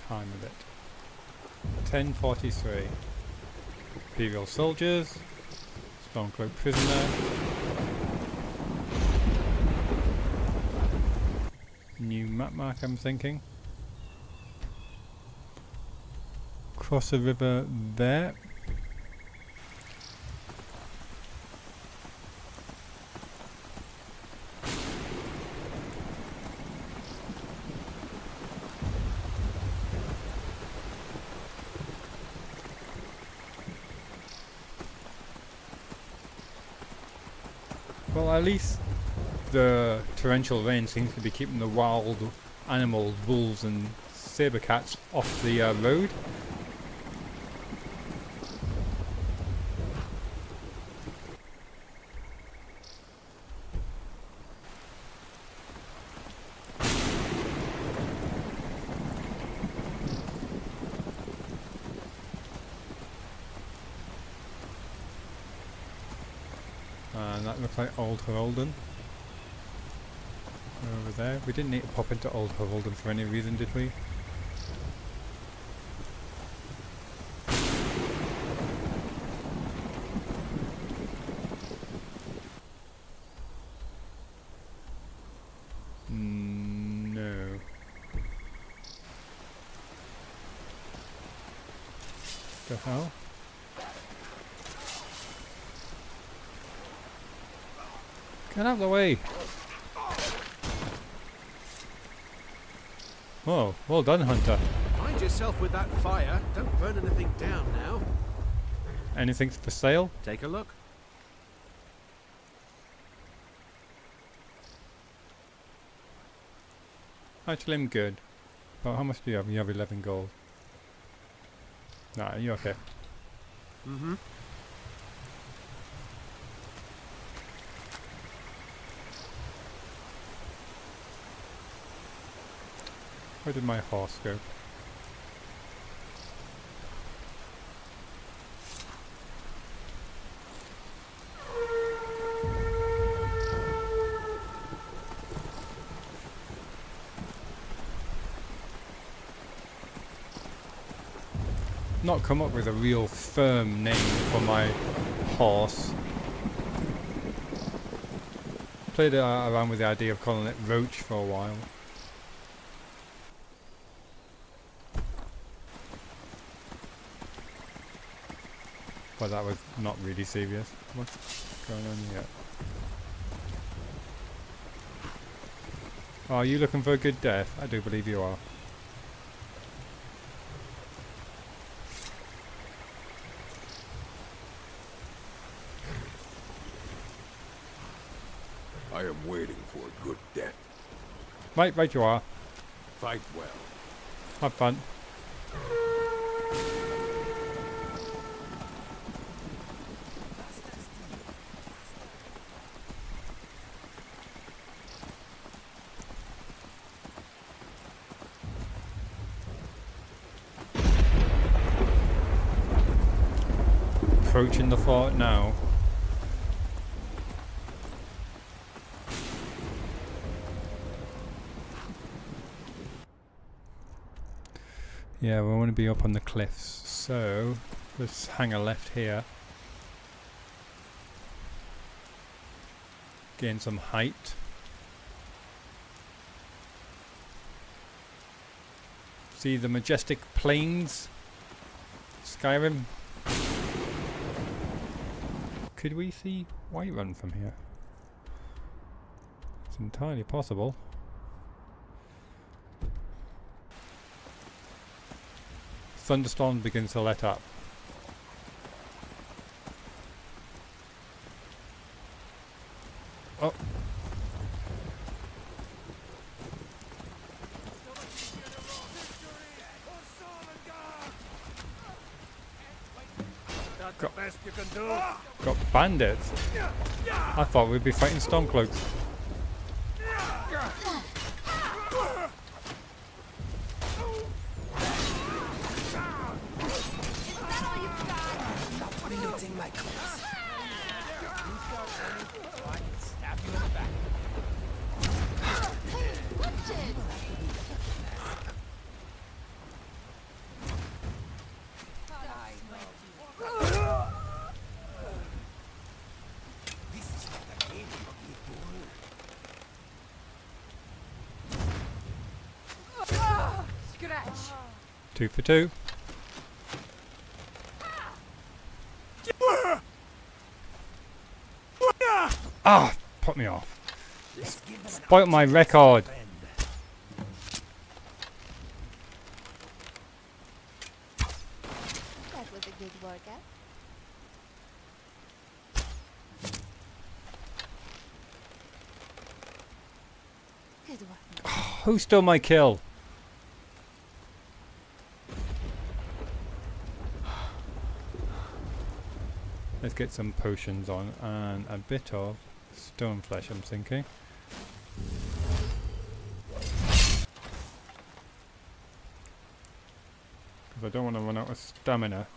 Time of it. 10:43. Imperial soldiers. Stormcloak prisoner. map mark, I'm thinking. Cross the river there. Well, at least the torrential rain seems to be keeping the wild animals, wolves and saber cats off the road. And that looks like Old Herolden. Over there. We didn't need to pop into Old Herolden for any reason, did we? No. The hell? Get out of the way! Oh, well done, Hunter. Mind yourself with that fire. Don't burn anything down now. Anything for sale? Take a look. Actually, I'm good. But how much do you have? You have 11 gold. Nah, you're okay. Mm-hmm. Where did my horse go? Not come up with a real firm name for my horse. Played around with the idea of calling it Roach for a while. But that was not really serious. What's going on here? Are you looking for a good death? I do believe you are. I am waiting for a good death. Right you are. Fight well. Have fun. Approaching the fort now. Yeah, we want to be up on the cliffs, so let's hang a left here. Gain some height. See the majestic plains? Skyrim. Could we see Whiterun from here? It's entirely possible. Thunderstorm begins to let up. Oh. That's the best you can do. Got bandits. I thought we'd be fighting Stormcloaks. My clothes. Stab you in the back. This is what I gave you before. scratch. 2 for 2. Ah, put me off. Spoiled my record. That was a good workout. Good work. Who stole my kill? Let's get some potions on and a bit of stone flesh, I'm thinking. Because I don't want to run out of stamina.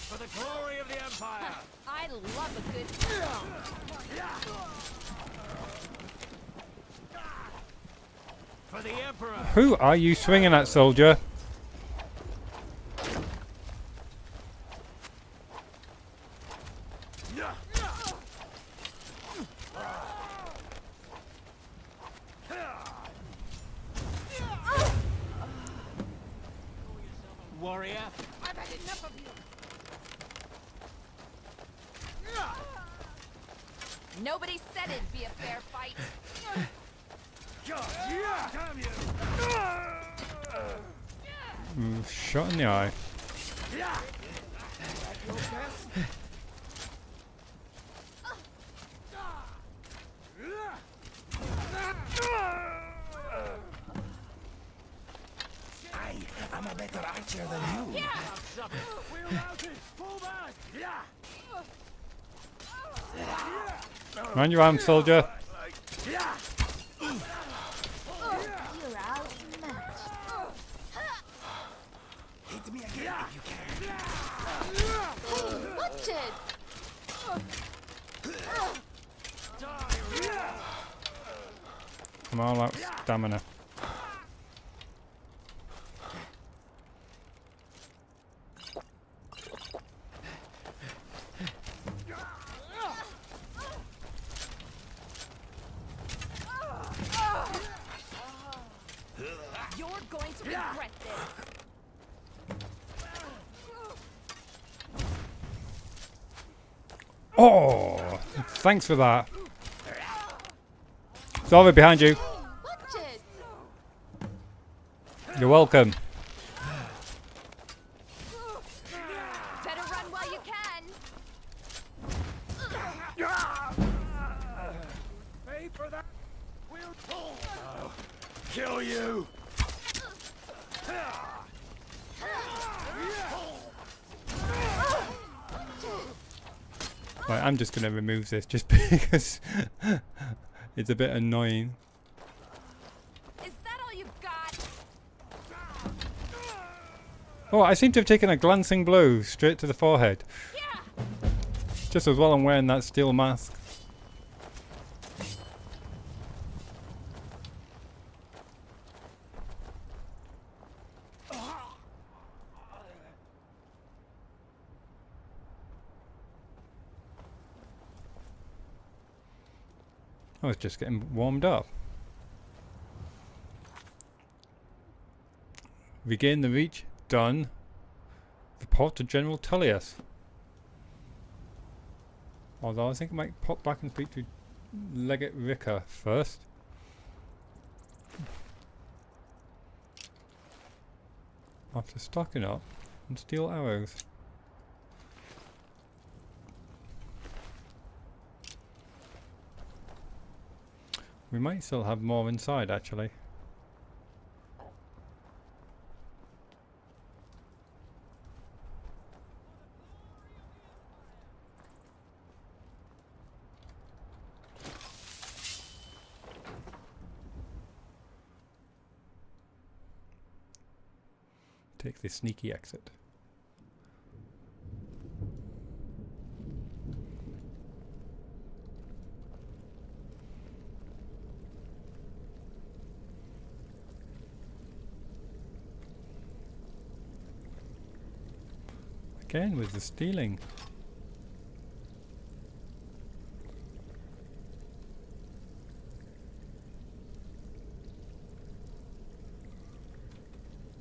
For the glory of the Empire! I love a good. For the Emperor! Who are you swinging at, soldier? Warrior, I've had enough of you! Nobody said it'd be a fair fight. Damn you! Shot in the eye. I'm a better archer than you. We'll out it! Fall back! Mind your arm, soldier. You're outmatched. Hit me again if you can. Watch it! I'm all out stamina. You're going to regret this. Oh, thanks for that. Sorry, behind you. Watch it! You're welcome. Better run while you can. Pay for that! We'll pull! Kill you! Right, I'm just going to remove this just because it's a bit annoying. Is that all you've got? Oh, I seem to have taken a glancing blow straight to the forehead. Yeah. Just as well I'm wearing that steel mask. I was just getting warmed up. Regain the reach. Done. Report to General Tullius. Although I think I might pop back and speak to Legate Ricker first. After stocking up and steel arrows. We might still have more inside, actually. Take the sneaky exit. Again with the stealing.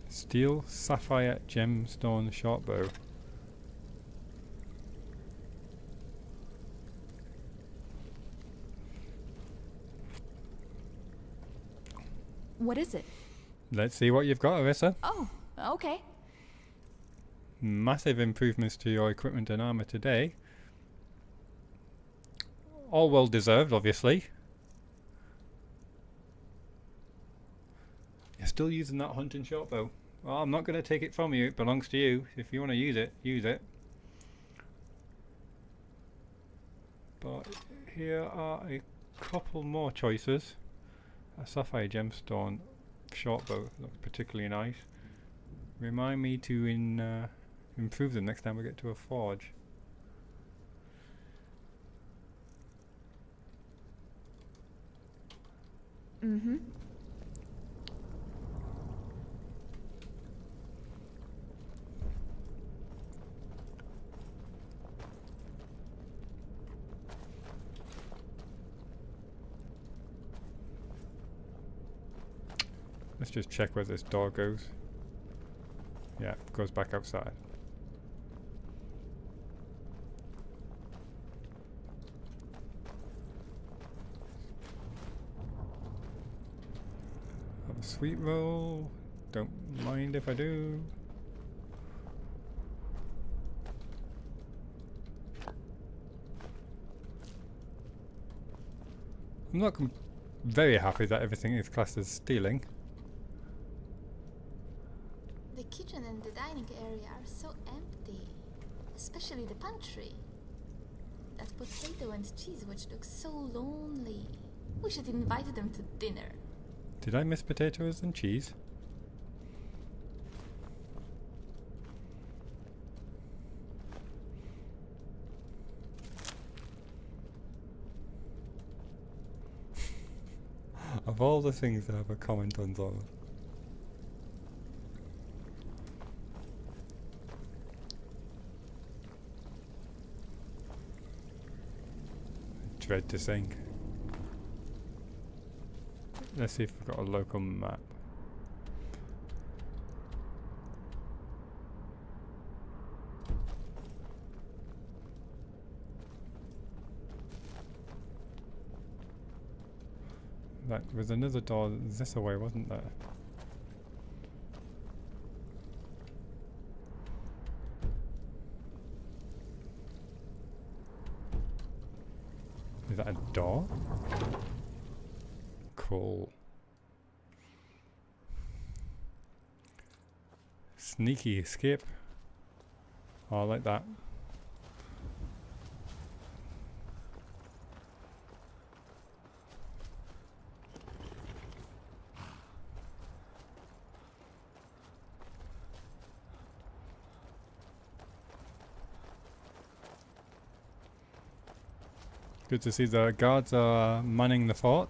Steel, sapphire, gemstone, shortbow. What is it? Let's see what you've got, Arissa. Oh, okay. Massive improvements to your equipment and armor today. All well deserved, obviously. You're still using that hunting shortbow. Well, I'm not going to take it from you. It belongs to you. If you want to use it, use it. But here are a couple more choices. A sapphire gemstone shortbow looks particularly nice. Remind me to improve them next time we get to a forge. Mm-hmm. Let's just check where this door goes. Yeah, it goes back outside. Have a sweet roll. Don't mind if I do. I'm not very happy that everything is classed as stealing. The kitchen and the dining area are so empty, especially the pantry. That potato and cheese which looks so lonely. We should invite them to dinner. Did I miss potatoes and cheese? Of all the things to have a comment on Zora. Dread to think. Let's see if we've got a local map. That was another door this away, wasn't there? Is that a door? Cool. Sneaky escape. Oh, I like that. Good to see the guards are manning the fort.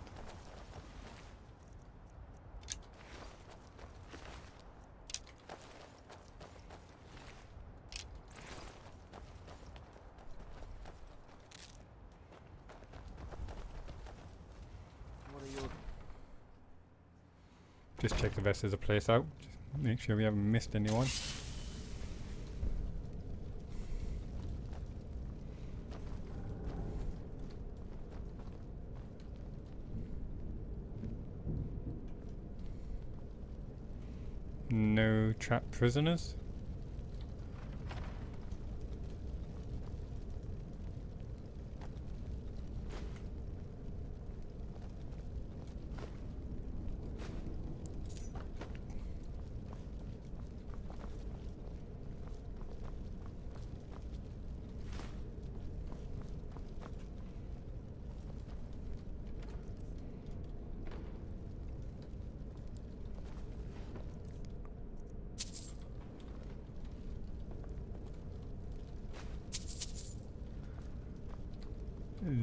What are you? Just check the rest of the place out. Just make sure we haven't missed anyone. No trapped prisoners.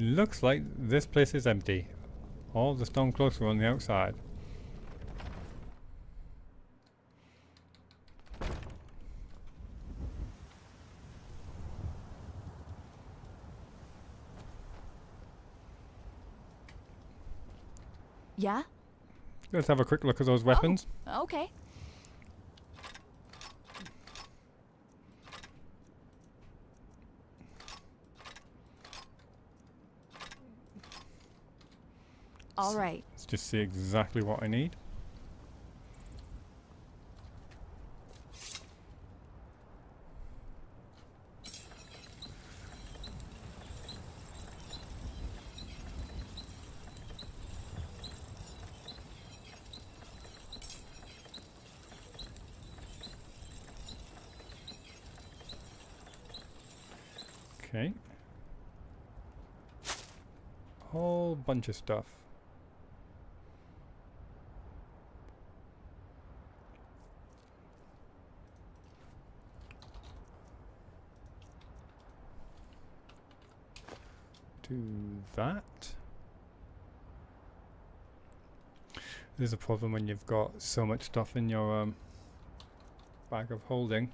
looks like this place is empty. All the stone cloaks are on the outside. Yeah? Let's have a quick look at those weapons. Oh, okay. All right. Let's just see exactly what I need. Okay. Whole bunch of stuff. Do that. There's a problem when you've got so much stuff in your bag of holding.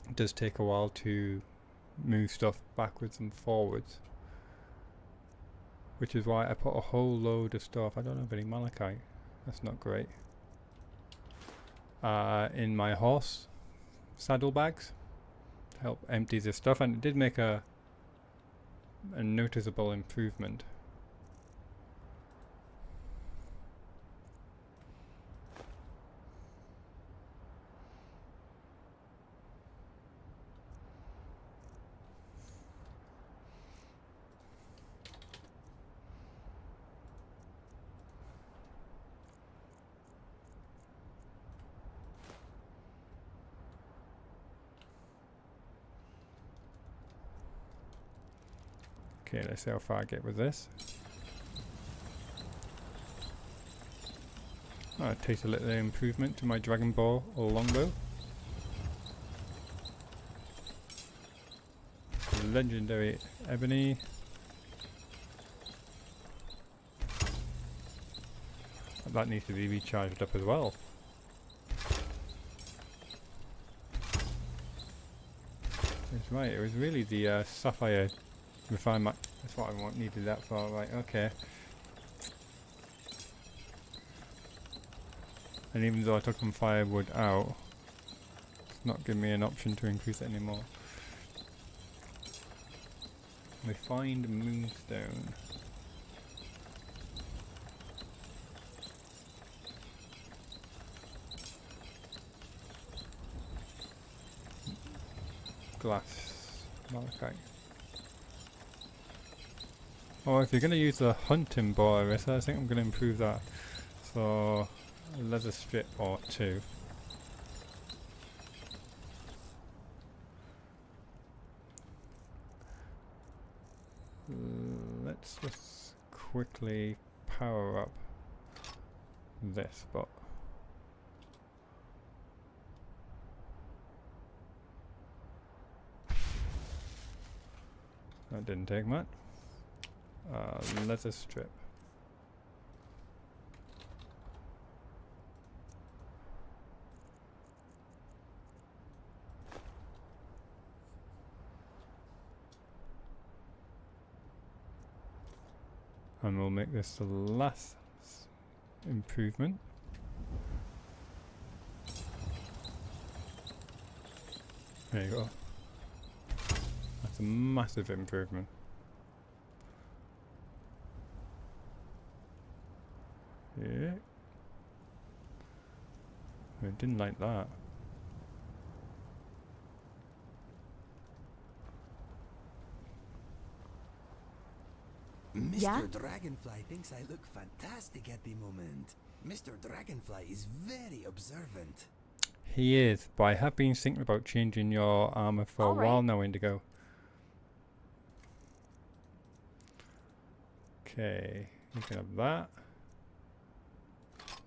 It does take a while to move stuff backwards and forwards, which is why I put a whole load of stuff. I don't have any malachite. That's not great. In my horse saddlebags to help empty this stuff, and it did make a noticeable improvement. Okay, let's see how far I get with this. Oh, it takes a little improvement to my Dragon Ball longbow. Legendary ebony. That needs to be recharged up as well. That's right, it was really the sapphire refinement. That's what I needed that for. Right, okay. And even though I took some firewood out, it's not giving me an option to increase it anymore. Refined moonstone. Glass. Malachite. Oh, if you're going to use the hunting bow, Arissa, I think I'm going to improve that. So, a leather strip or two. Let's just quickly power up this, but that didn't take much. Leather strip. And we'll make this the last improvement. There you go. That's a massive improvement. Yeah. I didn't like that. Mr. Yeah? Dragonfly thinks I look fantastic at the moment. Mr. Dragonfly is very observant. He is, but I have been thinking about changing your armor for a while now, Indigo. Okay, you can have that.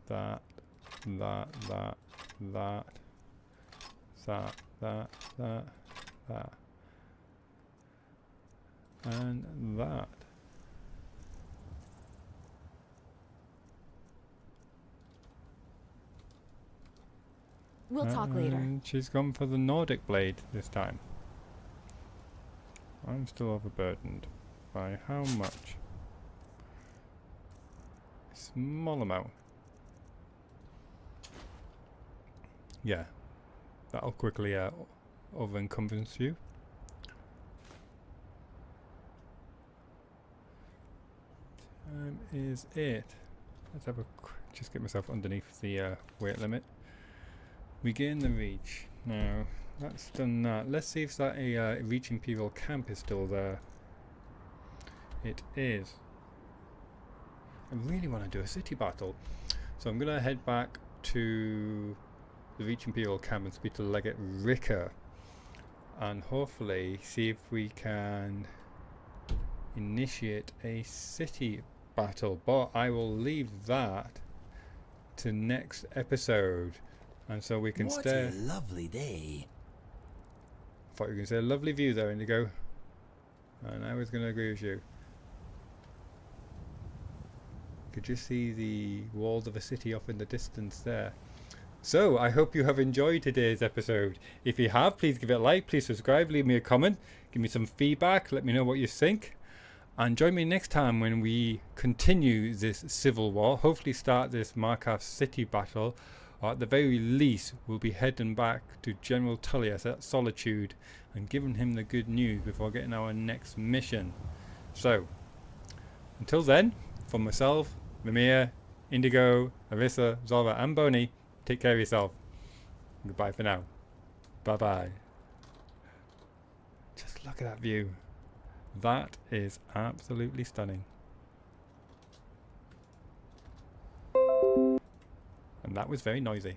That. And that. We'll talk later. And she's gone for the Nordic blade this time. I'm still overburdened. By how much? A small amount. Yeah. That'll quickly over encumbrance you. Time is it. Let's have a just get myself underneath the weight limit. We gain the reach. Now that's done that. Let's see if that reach Imperial camp is still there. It is. I really want to do a city battle, so I'm gonna head back to the Reach Imperial camp and speak to Legate Ricker, and hopefully see if we can initiate a city battle. But I will leave that to next episode, and so we can What stay. a lovely day. Thought you were going to say a lovely view there, Indigo, and I was going to agree with you. Could just see the walls of a city off in the distance there. So I hope you have enjoyed today's episode. If you have, please give it a like, please subscribe, leave me a comment, give me some feedback, let me know what you think, and join me next time when we continue this civil war, hopefully start this Markarth city battle, or at the very least we'll be heading back to General Tullius at Solitude and giving him the good news before getting our next mission. So until then, from myself, Raimyr, Indigo, Larissa, Zora and Bonnie, take care of yourself. Goodbye for now. Bye bye. Just look at that view. That is absolutely stunning. And that was very noisy.